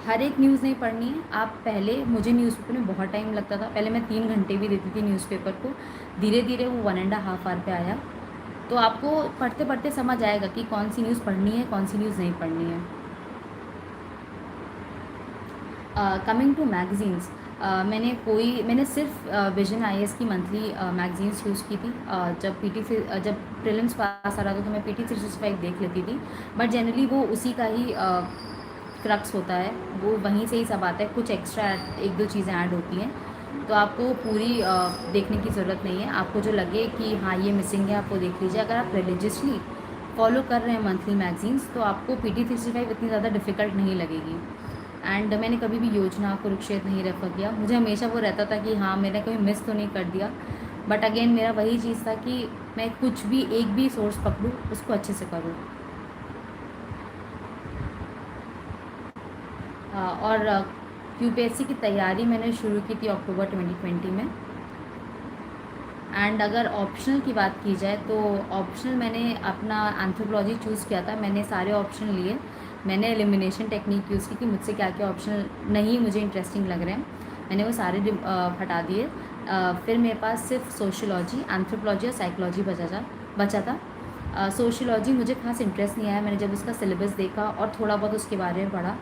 हर एक न्यूज़ नहीं पढ़नी है। आप पहले, मुझे न्यूज़पेपर में बहुत टाइम लगता था, पहले मैं 3 घंटे भी देती थी न्यूज़पेपर को, धीरे धीरे वो 1.5 आवर पे आया। तो आपको पढ़ते पढ़ते समझ आएगा कि कौन सी न्यूज़ पढ़नी है, कौन सी न्यूज़ नहीं पढ़नी है। कमिंग टू मैगज़ीन्स, मैंने सिर्फ विजन आईएएस की मंथली मैगज़ीन्स यूज़ की थी। जब प्रीलिम्स पास आ रहा था तो मैं PT 365 देख लेती थी। बट जनरली वो उसी का ही क्रक्स होता है, वो वहीं से ही सब आता है, कुछ एक्स्ट्रा 1-2 चीज़ें ऐड होती हैं। तो आपको पूरी देखने की ज़रूरत नहीं है। आपको जो लगे कि हाँ ये मिसिंग है, आप वो देख लीजिए। अगर आप रिलीजियसली फॉलो कर रहे हैं मंथली मैगज़ीन्स तो आपको PT 365 इतनी ज़्यादा डिफ़िकल्ट नहीं लगेगी। एंड मैंने कभी भी योजना, कुरुक्षेत्र नहीं रेफ़र किया। मुझे हमेशा वो रहता था कि हाँ मैंने कभी मिस तो नहीं कर दिया। बट अगेन मेरा वही चीज़ था कि मैं कुछ भी एक भी सोर्स पकड़ूँ, उसको अच्छे से करूँ। और यूपीएससी की तैयारी मैंने शुरू की थी अक्टूबर 2020 में। एंड अगर ऑप्शनल की बात की जाए तो ऑप्शनल मैंने अपना एंथ्रोपोलॉजी चूज़ किया था। मैंने सारे ऑप्शन लिए, मैंने एलिमिनेशन टेक्निक यूज़ की कि मुझसे क्या क्या ऑप्शनल नहीं मुझे इंटरेस्टिंग लग रहे हैं, मैंने वो सारे हटा दिए। फिर मेरे पास सिर्फ सोशियोलॉजी, एंथ्रोपोलॉजी और साइकोलॉजी बचा था। सोशियोलॉजी मुझे खास इंटरेस्ट नहीं आया, मैंने जब उसका सिलेबस देखा और थोड़ा बहुत उसके बारे में पढ़ा।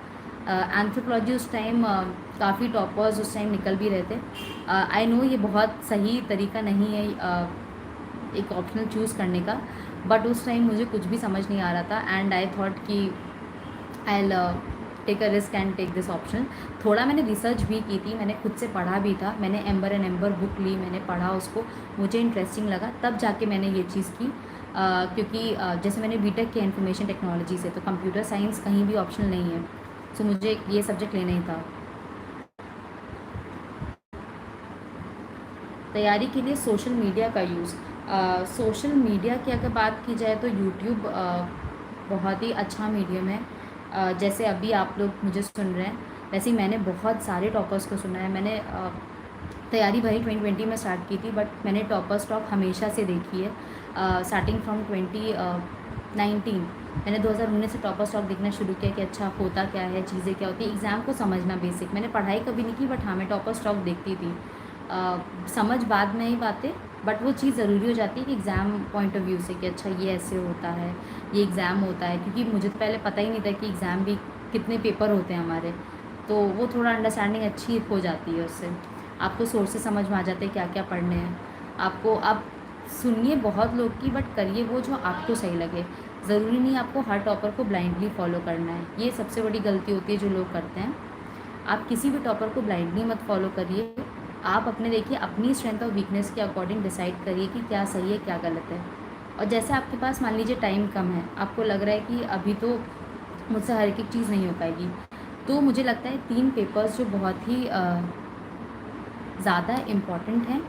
एंथ्रोपोलॉजी उस टाइम काफ़ी टॉपर्स उस टाइम निकल भी रहे थे। आई नो ये बहुत सही तरीका नहीं है एक ऑप्शनल चूज़ करने का, बट उस टाइम मुझे कुछ भी समझ नहीं आ रहा था एंड आई थॉट कि I take a risk and take this option. थोड़ा मैंने रिसर्च भी की थी, मैंने खुद से पढ़ा भी था, मैंने एम्बर एंड एम्बर बुक ली, मैंने पढ़ा उसको, मुझे इंटरेस्टिंग लगा, तब जाके मैंने ये चीज़ की। क्योंकि जैसे मैंने बीटेक किया इन्फॉर्मेशन टेक्नोलॉजी से, तो कंप्यूटर साइंस कहीं भी ऑप्शनल नहीं है, सो मुझे ये सब्जेक्ट लेना ही था। तैयारी के लिए सोशल मीडिया का यूज़, सोशल मीडिया की अगर बात की जाए तो यूट्यूब बहुत ही अच्छा मीडियम है। जैसे अभी आप लोग मुझे सुन रहे हैं, वैसे ही मैंने बहुत सारे टॉपर्स को सुना है। मैंने तैयारी भरी 2020 में स्टार्ट की थी, बट मैंने टॉपर्स टॉप हमेशा से देखी है। स्टार्टिंग फ्रॉम 2019 मैंने 2019 से टॉपर स्टॉक देखना शुरू किया कि अच्छा होता क्या है, चीज़ें क्या होती है, एग्ज़ाम को समझना बेसिक। मैंने पढ़ाई कभी नहीं की, बट हाँ मैं टॉपर स्टॉक देखती थी। समझ बाद में ही बातें, बट वो चीज़ ज़रूरी हो जाती है कि एग्ज़ाम पॉइंट ऑफ व्यू से कि अच्छा ये ऐसे होता है, ये एग्ज़ाम होता है। क्योंकि मुझे तो पहले पता ही नहीं था कि एग्ज़ाम भी कितने पेपर होते हैं हमारे, तो वो थोड़ा अंडरस्टैंडिंग अच्छी हो जाती है उससे। आपको सोर्सेस समझ में आ जाते हैं क्या क्या पढ़ने हैं आपको। आप सुनिए बहुत लोग की, बट करिए वो जो आपको सही लगे। ज़रूरी नहीं आपको हर टॉपर को ब्लाइंडली फॉलो करना है, ये सबसे बड़ी गलती होती है जो लोग करते हैं। आप किसी भी टॉपर को ब्लाइंडली मत फॉलो करिए, आप अपने देखिए अपनी स्ट्रेंथ और वीकनेस के अकॉर्डिंग डिसाइड करिए कि क्या सही है क्या गलत है। और जैसे आपके पास मान लीजिए टाइम कम है, आपको लग रहा है कि अभी तो मुझसे हर एक चीज़ नहीं हो पाएगी, तो मुझे लगता है 3 पेपर्स जो बहुत ही ज़्यादा इम्पॉर्टेंट हैं,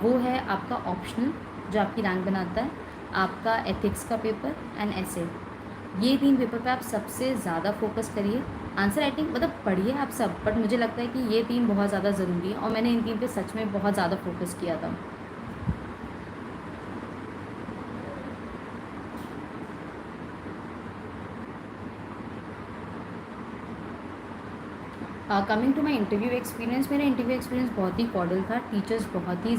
वो है आपका ऑप्शनल जो आपकी रैंक बनाता है, आपका एथिक्स का पेपर एंड ऐसे। ये 3 पेपर पे आप सबसे ज़्यादा फोकस करिए। आंसर राइटिंग मतलब पढ़िए आप सब, बट मुझे लगता है कि ये 3 बहुत ज़्यादा ज़रूरी है और मैंने इन 3 पे सच में बहुत ज़्यादा फोकस किया था। Coming to my interview experience, मेरा इंटरव्यू एक्सपीरियंस बहुत ही कॉर्डल था। टीचर्स बहुत ही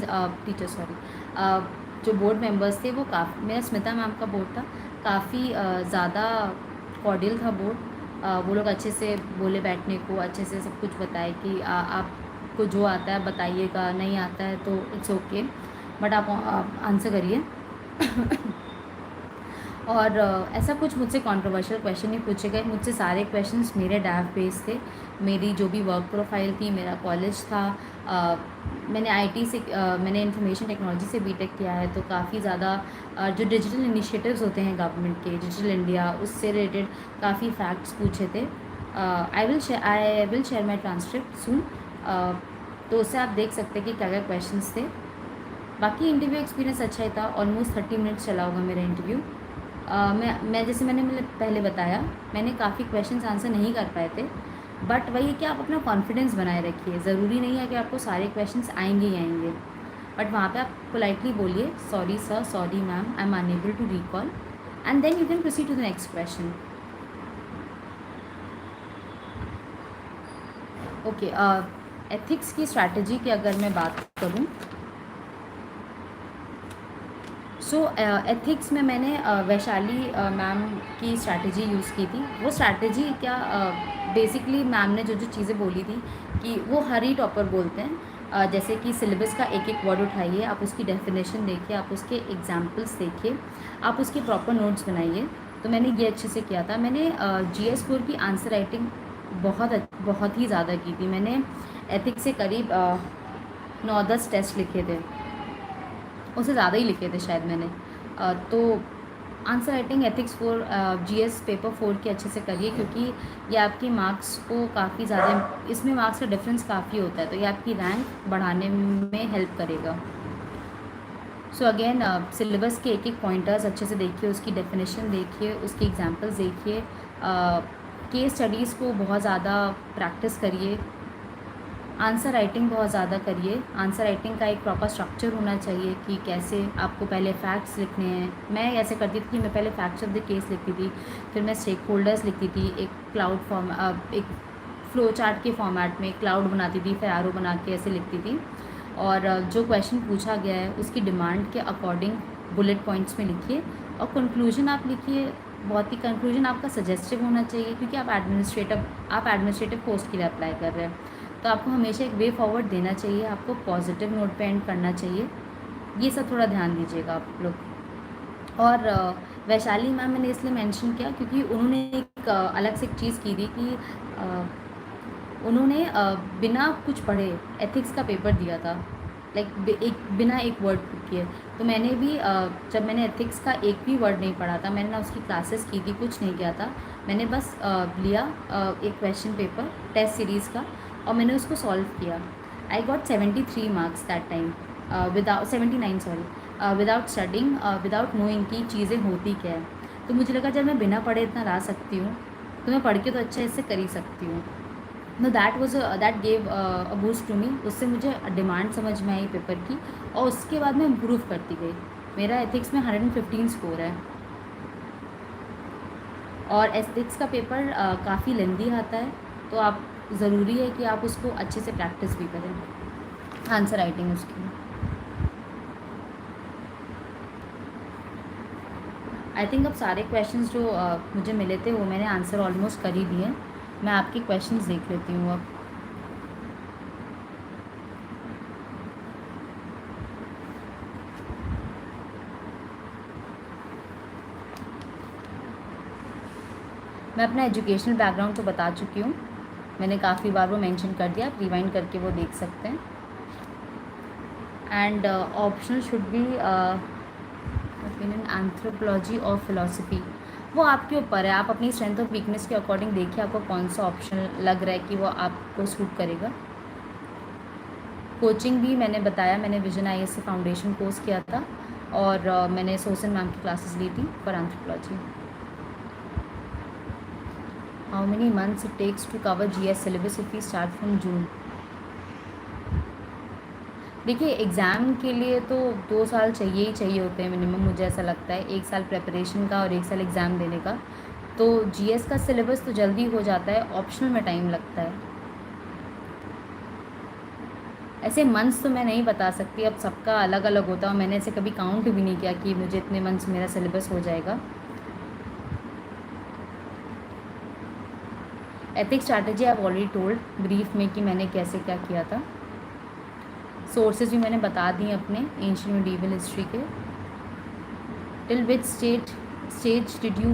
जो बोर्ड मेंबर्स थे वो काफ़ी, मेरा स्मिता मैम का बोर्ड था, काफ़ी ज़्यादा कॉर्डियल था बोर्ड। वो लोग अच्छे से बोले बैठने को, अच्छे से सब कुछ बताए कि आपको जो आता है बताइएगा, नहीं आता है तो इट्स ओके, बट आप आंसर करिए। और ऐसा कुछ मुझसे कंट्रोवर्शियल क्वेश्चन नहीं पूछे गए, मुझसे सारे क्वेश्चंस मेरे डैव बेस थे। मेरी जो भी वर्क प्रोफाइल थी, मेरा कॉलेज था, मैंने आईटी से मैंने इंफॉर्मेशन टेक्नोलॉजी से बीटेक किया है, तो काफ़ी ज़्यादा जो डिजिटल इनिशिएटिव्स होते हैं गवर्नमेंट के, डिजिटल इंडिया, उससे रिलेटेड काफ़ी फैक्ट्स पूछे थे। I will share my transcript soon, तो उससे आप देख सकते हैं कि क्या क्या क्वेश्चंस थे। बाकी इंटरव्यू एक्सपीरियंस अच्छा ही था, ऑलमोस्ट 30 मिनट्स चला होगा मेरा इंटरव्यू। मैं जैसे मैंने पहले बताया, मैंने काफ़ी क्वेश्चंस आंसर नहीं कर पाए थे, बट वही है कि आप अपना कॉन्फिडेंस बनाए रखिए। ज़रूरी नहीं है कि आपको सारे क्वेश्चंस आएंगे ही आएंगे, बट वहाँ पे आप पोलाइटली बोलिए sorry sir, sorry ma'am, I am unable to recall, and then you can proceed to the next question. Okay, ethics की स्ट्रैटेजी की अगर मैं बात करूँ, सो एथिक्स में मैंने वैशाली मैम की स्ट्रैटेजी यूज़ की थी। वो स्ट्रैटेजी क्या, बेसिकली मैम ने जो जो चीज़ें बोली थी कि वो हर ही टॉपर बोलते हैं, जैसे कि सिलेबस का एक एक वर्ड उठाइए, आप उसकी डेफिनेशन देखिए, आप उसके एग्जाम्पल्स देखिए, आप उसके प्रॉपर नोट्स बनाइए। तो मैंने ये अच्छे से किया था। मैंने GS4 की आंसर राइटिंग बहुत ही ज़्यादा की थी। मैंने एथिक्स से करीब 9-10 टेस्ट लिखे थे, उससे ज़्यादा ही लिखे थे शायद मैंने। तो answer writing ethics 4 GS paper 4 के अच्छे से करिए, क्योंकि ये आपके मार्क्स को काफ़ी ज़्यादा, इसमें मार्क्स का डिफरेंस काफ़ी होता है, तो ये आपकी रैंक बढ़ाने में हेल्प करेगा। सो अगेन सिलेबस के एक एक पॉइंटर्स अच्छे से देखिए, उसकी डेफिनेशन देखिए, उसकी एग्जांपल्स देखिए, केस स्टडीज़ को बहुत ज़्यादा प्रैक्टिस करिए, आंसर राइटिंग बहुत ज़्यादा करिए। आंसर राइटिंग का एक प्रॉपर स्ट्रक्चर होना चाहिए कि कैसे आपको पहले फैक्ट्स लिखने हैं। मैं ऐसे करती थी कि मैं पहले फैक्ट्स ऑफ द केस लिखती थी, फिर मैं स्टेक होल्डर्स लिखती थी, एक क्लाउड फॉर्म एक फ्लो चार्ट के फॉर्मेट में क्लाउड बनाती थी, फिर एरो बना के ऐसे लिखती थी। और जो क्वेश्चन पूछा गया है उसकी डिमांड के अकॉर्डिंग बुलेट पॉइंट्स में लिखिए, और कंक्लूजन आप लिखिए। बहुत ही कंक्लूजन आपका सजेस्टिव होना चाहिए, क्योंकि आप एडमिनिस्ट्रेटिव पोस्ट के लिए अप्लाई कर रहे हैं, तो आपको हमेशा एक वे फॉरवर्ड देना चाहिए, आपको पॉजिटिव नोट पे एंड करना चाहिए। ये सब थोड़ा ध्यान दीजिएगा आप लोग। और वैशाली मैम मैंने इसलिए मेंशन किया क्योंकि उन्होंने एक अलग से एक चीज़ की थी कि उन्होंने बिना कुछ पढ़े एथिक्स का पेपर दिया था, लाइक बिना एक वर्ड किए। तो मैंने भी जब मैंने एथिक्स का एक भी वर्ड नहीं पढ़ा था, मैंने ना उसकी क्लासेस की थी, कुछ नहीं किया था, मैंने बस लिया एक क्वेश्चन पेपर टेस्ट सीरीज़ का, और मैंने उसको सॉल्व किया। I got 73 marks that time, without 79 sorry, without studying, without knowing कि चीज़ें होती क्या है। तो मुझे लगा जब मैं बिना पढ़े इतना ला सकती हूँ, तो मैं पढ़ के तो अच्छा इससे कर ही सकती हूँ। No that gave a boost to me. उससे मुझे डिमांड समझ में आई पेपर की, और उसके बाद मैं इम्प्रूव करती गई। मेरा एथिक्स में 115 स्कोर है, और एथिक्स का पेपर काफ़ी लेंदी आता है, तो आप ज़रूरी है कि आप उसको अच्छे से प्रैक्टिस भी करें, आंसर राइटिंग उसकी। आई थिंक अब सारे क्वेश्चंस जो मुझे मिले थे वो मैंने आंसर ऑलमोस्ट कर ही दिए। मैं आपके क्वेश्चंस देख लेती हूँ अब। मैं अपना एजुकेशनल बैकग्राउंड तो बता चुकी हूँ, मैंने काफ़ी बार वो मेंशन कर दिया, आप रिवाइंड करके वो देख सकते हैं। And optional should be opinion anthropology और फिलॉसफी, वो आपके ऊपर है, आप अपनी स्ट्रेंथ और वीकनेस के अकॉर्डिंग देखिए आपको कौन सा ऑप्शन लग रहा है कि वो आपको सूट करेगा। कोचिंग भी मैंने बताया, मैंने विजन IAS से फाउंडेशन कोर्स किया था, और मैंने सोसन मैम की क्लासेस ली थी for anthropology. How many months it takes to cover GS syllabus if we start from June? देखिए एग्ज़ाम के लिए तो 2 साल चाहिए ही चाहिए होते हैं मिनिमम, मुझे ऐसा लगता है, 1 साल प्रिपरेशन का और 1 साल एग्ज़ाम देने का। तो GS का सिलेबस तो जल्दी हो जाता है, ऑप्शनल में टाइम लगता है। ऐसे मंथ्स तो मैं नहीं बता सकती, अब सबका अलग अलग होता है, और मैंने ऐसे कभी काउंट भी नहीं किया कि मुझे इतने मंथ्स मेरा सिलेबस हो जाएगा। Ethics strategy I have already told brief में कि मैंने कैसे क्या किया था। सोर्सेज भी मैंने बता दिए अपने एंशिएंट मिडीवल हिस्ट्री के। Till which stage did you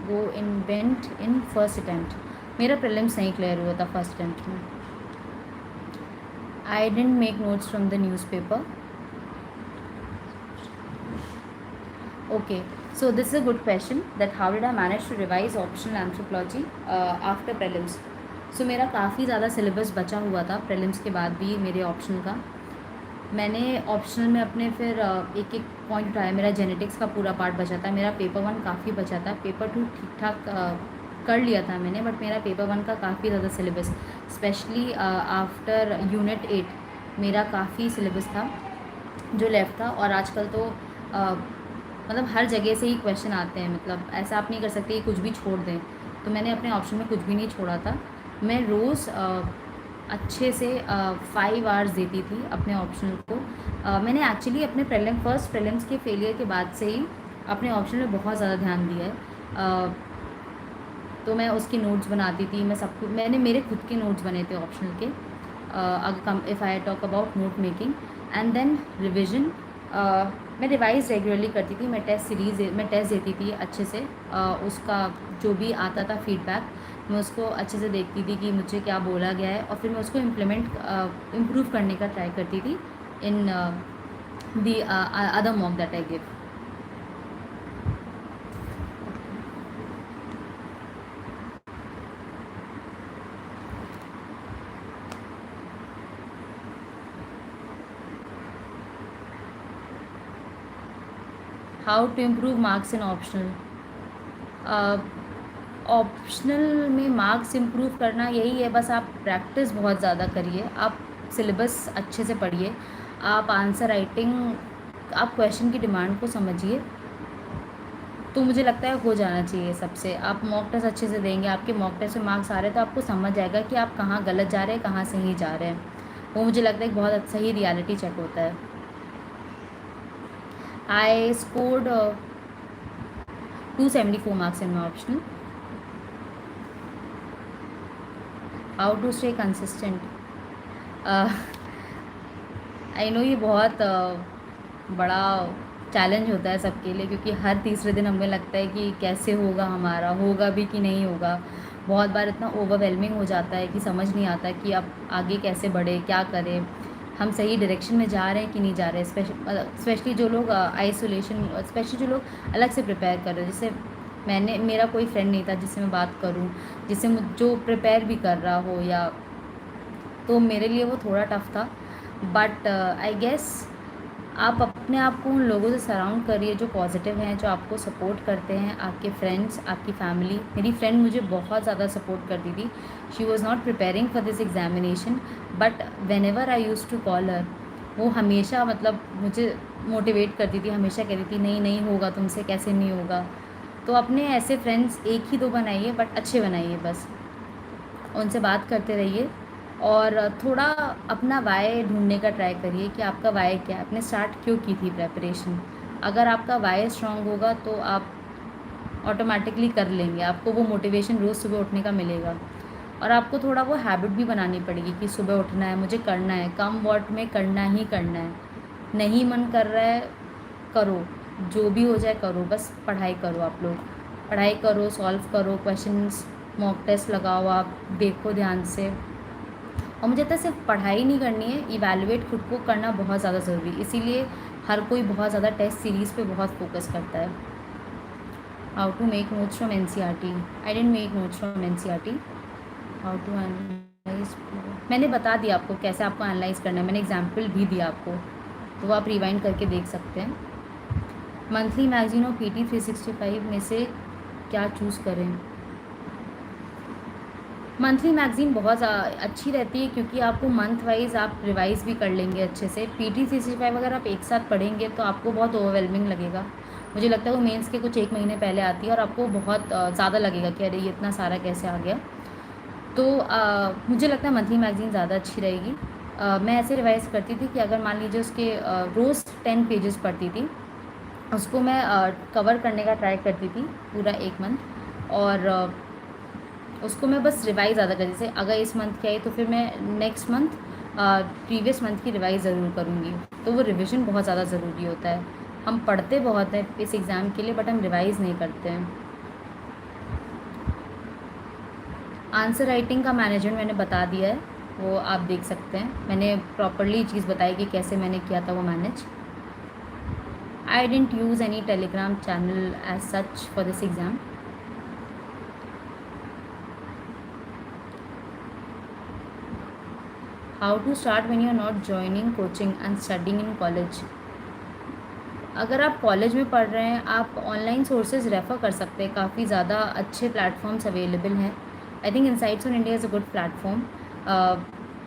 go invent in first attempt? मेरा प्रीलिम्स नहीं क्लियर हुआ था फर्स्ट अटैम्प्ट में। I didn't make notes from the newspaper. Okay, so this is a good question that how did I manage to revise optional anthropology after prelims? So मेरा काफ़ी ज़्यादा syllabus बचा हुआ था prelims के बाद भी मेरे ऑप्शनल का। मैंने ऑप्शनल में अपने फिर एक एक पॉइंट उठाया। मेरा जेनेटिक्स का पूरा पार्ट बचा था, मेरा पेपर 1 काफ़ी बचा था, पेपर 2 ठीक ठाक कर लिया था मैंने, बट मेरा पेपर 1 का काफ़ी ज़्यादा सिलेबस, स्पेशली आफ्टर यूनिट 8 मेरा काफ़ी सिलेबस था जो लेफ़्ट था। और आजकल तो मतलब हर जगह से ही क्वेश्चन आते हैं, मतलब ऐसा आप नहीं कर सकते कि कुछ भी छोड़ दें। तो मैंने अपने ऑप्शन में कुछ भी नहीं छोड़ा था। मैं रोज़ अच्छे से 5 आवर्स देती थी अपने ऑप्शनल को। मैंने एक्चुअली अपने फर्स्ट प्रीलिम्स के फेलियर के बाद से ही अपने ऑप्शनल में बहुत ज़्यादा ध्यान दिया है। तो मैं उसके नोट्स बनाती थी, मैं सब कुछ, मैंने मेरे खुद के नोट्स बने थे ऑप्शनल के। If I talk about note making and then revision, मैं रिवाइज़ रेगुलरली करती थी। मैं टेस्ट देती थी अच्छे से, उसका जो भी आता था फीडबैक मैं उसको अच्छे से देखती थी कि मुझे क्या बोला गया है, और फिर मैं उसको इम्प्रूव करने का ट्राई करती थी in the other mock that I give. How to improve marks in optional. Optional में मार्क्स इम्प्रूव करना यही है, बस आप प्रैक्टिस बहुत ज़्यादा करिए, आप सिलेबस अच्छे से पढ़िए, आप आंसर राइटिंग, आप क्वेश्चन की डिमांड को समझिए, तो मुझे लगता है हो जाना चाहिए सबसे। आप मॉक टेस्ट अच्छे से देंगे, आपके मॉक टेस्ट में मार्क्स आ रहे हैं तो आपको समझ आएगा कि आप कहाँ गलत जा रहे हैं, कहाँ सही जा रहे हैं। वो मुझे लगता है एक बहुत अच्छा ही रियलिटी चेक होता है। I scored 274 marks in my optional. How to stay consistent. I know ये बहुत बड़ा चैलेंज होता है सबके लिए, क्योंकि हर तीसरे दिन हमें लगता है कि कैसे होगा, हमारा होगा भी कि नहीं होगा। बहुत बार इतना ओवरवेलमिंग हो जाता है कि समझ नहीं आता कि अब आगे कैसे बढ़े, क्या करें, हम सही डायरेक्शन में जा रहे हैं कि नहीं जा रहे हैं। स्पेशली जो लोग आइसोलेशन, स्पेशली जो लोग अलग से प्रिपेयर कर रहे हैं, जैसे मेरा कोई फ्रेंड नहीं था जिससे मैं बात करूं, जिससे जो प्रिपेयर भी कर रहा हो, या तो मेरे लिए वो थोड़ा टफ था। बट आई गेस आप अपने आप को उन लोगों से सराउंड करिए जो पॉजिटिव हैं, जो आपको सपोर्ट करते हैं, आपके फ्रेंड्स, आपकी फैमिली। मेरी फ्रेंड मुझे बहुत ज़्यादा सपोर्ट करती थी। She was not preparing for this examination, but whenever I use to call her, वो हमेशा मतलब मुझे मोटिवेट करती थी, हमेशा कहती थी नहीं नहीं होगा तुमसे, कैसे नहीं होगा। तो अपने ऐसे फ्रेंड्स एक ही दो बनाइए, बट अच्छे बनाइए, बस उनसे बात करते रहिए, और थोड़ा अपना वाई ढूंढने का ट्राई करिए कि आपका वाई क्या है, आपने स्टार्ट क्यों की थी प्रेपरेशन। अगर आपका वाई स्ट्रांग होगा तो आप ऑटोमेटिकली कर लेंगे, आपको वो मोटिवेशन रोज़ सुबह उठने का मिलेगा। और आपको थोड़ा वो हैबिट भी बनानी पड़ेगी कि सुबह उठना है, मुझे करना है, कम वॉट में करना ही करना है। नहीं मन कर रहा है, करो, जो भी हो जाए करो, बस पढ़ाई करो। आप लोग पढ़ाई करो, सॉल्व करो क्वेश्चंस, मॉक टेस्ट लगाओ, आप देखो ध्यान से। और मुझे लगता है सिर्फ पढ़ाई नहीं करनी है, इवैल्यूएट खुद को करना बहुत ज़्यादा ज़रूरी है, इसीलिए हर कोई बहुत ज़्यादा टेस्ट सीरीज़ पे बहुत फोकस करता है। How to make notes from NCERT। I didn't make notes from NCERT। How to analyse, मैंने बता दिया आपको कैसे आपको एनालाइज करना है, मैंने एग्जाम्पल भी दिया आपको, तो वो आप रिवाइंड करके देख सकते हैं। मंथली मैगजीन और PT 365 में से क्या चूज़ करें। मंथली मैगज़ीन बहुत अच्छी रहती है, क्योंकि आपको मंथ वाइज आप रिवाइज़ भी कर लेंगे अच्छे से। PT 365 अगर आप एक साथ पढ़ेंगे तो आपको बहुत ओवरवेलमिंग लगेगा। मुझे लगता है वो मेंस के कुछ एक महीने पहले आती है, और आपको बहुत ज़्यादा लगेगा कि अरे ये इतना सारा कैसे आ गया। तो मुझे लगता है मंथली मैगज़ीन ज़्यादा अच्छी रहेगी। मैं ऐसे रिवाइज़ करती थी कि अगर मान लीजिए उसके रोज़ 10 पेजेस पढ़ती थी, उसको मैं कवर करने का ट्राई करती थी पूरा 1 मंथ, और उसको मैं बस रिवाइज़ ज़्यादा कर, जैसे अगर इस मंथ की आई तो फिर मैं नेक्स्ट मंथ प्रीवियस मंथ की रिवाइज़ ज़रूर करूँगी। तो वो रिविज़न बहुत ज़्यादा ज़रूरी होता है। हम पढ़ते बहुत हैं इस एग्ज़ाम के लिए, बट हम रिवाइज़ नहीं करते हैं। आंसर राइटिंग का मैनेजमेंट मैंने बता दिया है, वो आप देख सकते हैं। मैंने प्रॉपरली चीज़ बताई कि कैसे मैंने किया था वो manage. I didn't use any Telegram channel as such for this exam. How to start when you are not joining coaching and studying in college. अगर आप कॉलेज में पढ़ रहे हैं, आप ऑनलाइन सोर्सेज रेफ़र कर सकते हैं, काफ़ी ज़्यादा अच्छे प्लेटफॉर्म्स अवेलेबल हैं। I think insights on India is a good platform.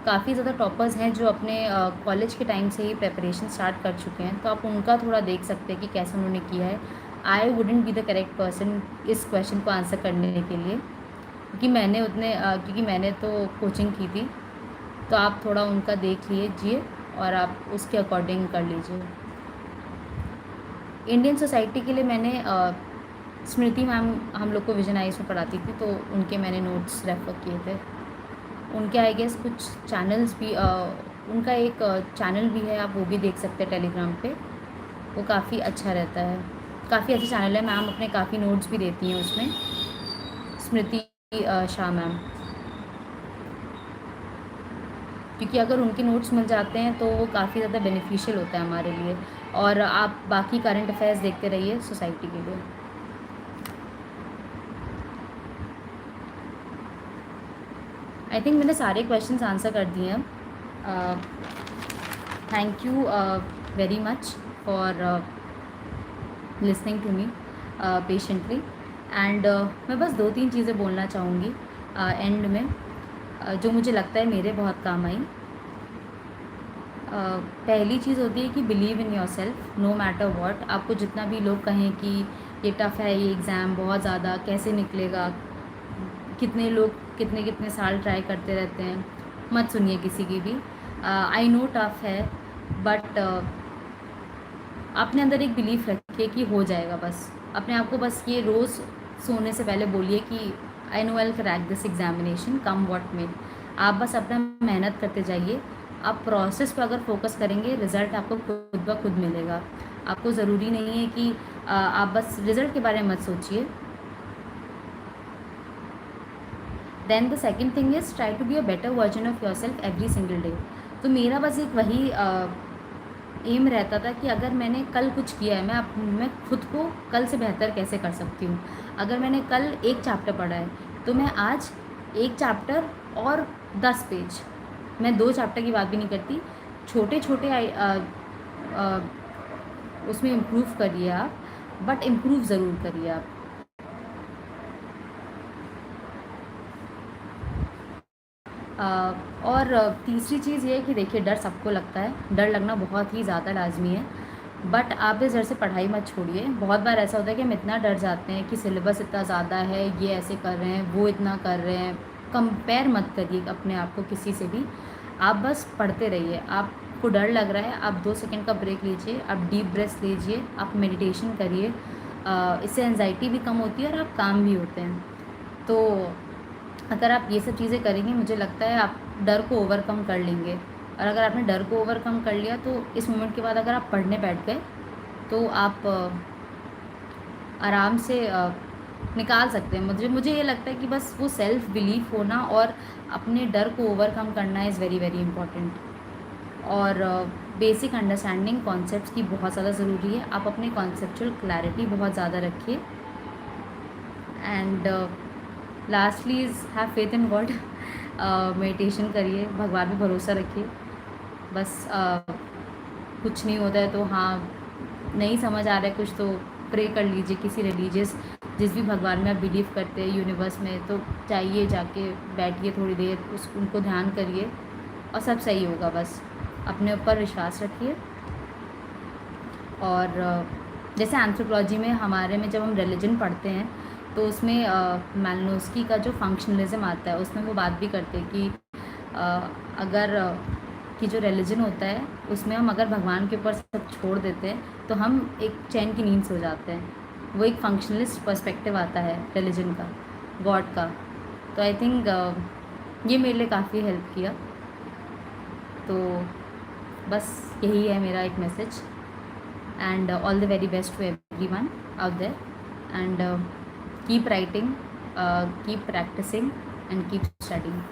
काफ़ी ज़्यादा टॉपर्स हैं जो अपने कॉलेज के टाइम से ही प्रेपरेशन स्टार्ट कर चुके हैं, तो आप उनका थोड़ा देख सकते हैं कि कैसे उन्होंने किया है। I wouldn't be the correct person इस क्वेश्चन को आंसर करने के लिए, क्योंकि मैंने तो कोचिंग की थी। तो आप थोड़ा उनका देख लीजिए और आप उसके अकॉर्डिंग कर लीजिए। इंडियन सोसाइटी के लिए मैंने स्मृति मैम हम लोग को विजन आइज में पढ़ाती थी, तो उनके मैंने नोट्स रेफ़र किए थे। उनके आई गेस कुछ चैनल्स भी, उनका एक चैनल भी है, आप वो भी देख सकते हैं टेलीग्राम पे, वो काफ़ी अच्छा रहता है, काफ़ी अच्छा चैनल है। मैम अपने काफ़ी नोट्स भी देती हैं उसमें, स्मृति शाह मैम, क्योंकि अगर उनके नोट्स मिल जाते हैं तो वो काफ़ी ज़्यादा बेनिफिशियल होता है हमारे लिए। और आप बाकी करंट अफेयर्स देखते रहिए सोसाइटी के लिए। आई थिंक मैंने सारे क्वेश्चंस आंसर कर दिए हैं। Thank you very much for listening to me patiently. And मैं बस 2-3 चीज़ें बोलना चाहूँगी एंड में, जो मुझे लगता है मेरे बहुत काम आई। पहली चीज़ होती है कि believe in yourself no matter what. आपको जितना भी लोग कहें कि ये टफ़ है, ये एग्ज़ाम बहुत ज़्यादा कैसे निकलेगा, कितने लोग कितने कितने साल ट्राई करते रहते हैं, मत सुनिए किसी की भी। आई नो टफ़ है, बट अपने अंदर एक बिलीफ रखिए कि हो जाएगा। बस अपने आप को बस ये रोज़ सोने से पहले बोलिए कि I know I crack this examination come what मे। आप बस अपना मेहनत करते जाइए। आप प्रोसेस पे अगर फोकस करेंगे, रिज़ल्ट आपको खुद ब खुद मिलेगा। आपको ज़रूरी नहीं है कि आप बस रिज़ल्ट के बारे में मत सोचिए। Then the second thing is try to be a better version of yourself every single day. तो मेरा बस एक वही एम रहता था कि अगर मैंने कल कुछ किया है, मैं खुद को कल से बेहतर कैसे कर सकती हूँ। अगर मैंने कल एक चैप्टर पढ़ा है, तो मैं आज एक चैप्टर और 10 पेज, मैं 2 चैप्टर की बात भी नहीं करती, छोटे छोटे उसमें इम्प्रूव करिए आप, बट इम्प्रूव ज़रूर करिए आप। और तीसरी चीज़ ये है कि देखिए, डर सबको लगता है, डर लगना बहुत ही ज़्यादा लाजमी है, बट आप इस डर से पढ़ाई मत छोड़िए। बहुत बार ऐसा होता है कि हम इतना डर जाते हैं कि सिलेबस इतना ज़्यादा है, ये ऐसे कर रहे हैं, वो इतना कर रहे हैं। कंपेयर मत करिए अपने आप को किसी से भी, आप बस पढ़ते रहिए। आपको डर लग रहा है, आप 2 सेकंड का ब्रेक लीजिए, आप डीप ब्रेथ लीजिए, आप मेडिटेशन करिए। इससे एंजाइटी भी कम होती है और आप काम भी होते हैं। तो अगर आप ये सब चीज़ें करेंगे, मुझे लगता है आप डर को ओवरकम कर लेंगे। और अगर आपने डर को ओवरकम कर लिया, तो इस मोमेंट के बाद अगर आप पढ़ने बैठ गए, तो आप आराम से निकाल सकते हैं। मुझे ये लगता है कि बस वो सेल्फ बिलीफ होना और अपने डर को ओवरकम करना इज़ वेरी वेरी इंपॉर्टेंट। और बेसिक अंडरस्टैंडिंग कॉन्सेप्ट्स की बहुत ज़्यादा ज़रूरी है। आप अपनी कॉन्सेप्चुअल क्लैरिटी बहुत ज़्यादा रखिए। And lastly is have faith in God. Meditation करिए, भगवान पे भरोसा रखिए। बस कुछ नहीं होता है तो हाँ, नहीं समझ आ रहा है कुछ, तो प्रे कर लीजिए किसी रिलीजियस, जिस भी भगवान में आप बिलीव करते हैं, यूनिवर्स में, तो चाहिए जाके बैठिए थोड़ी देर, उनको ध्यान करिए और सब सही होगा। बस अपने ऊपर विश्वास रखिए। और जैसे एंथ्रोपोलॉजी में हमारे में जब हम रिलीजन पढ़ते हैं, तो उसमें मैलिनोस्की का जो फंक्शनलिज्म आता है, उसमें वो बात भी करते हैं कि अगर कि जो रिलीजन होता है, उसमें हम अगर भगवान के ऊपर सब छोड़ देते हैं, तो हम एक चैन की नींद सो जाते हैं। वो एक फंक्शनलिस्ट पर्सपेक्टिव आता है रिलीजन का, गॉड का। तो आई थिंक ये मेरे लिए काफ़ी हेल्प किया। तो बस यही है मेरा एक message. And all the very best to everyone out there, and keep writing, keep practicing, and keep studying.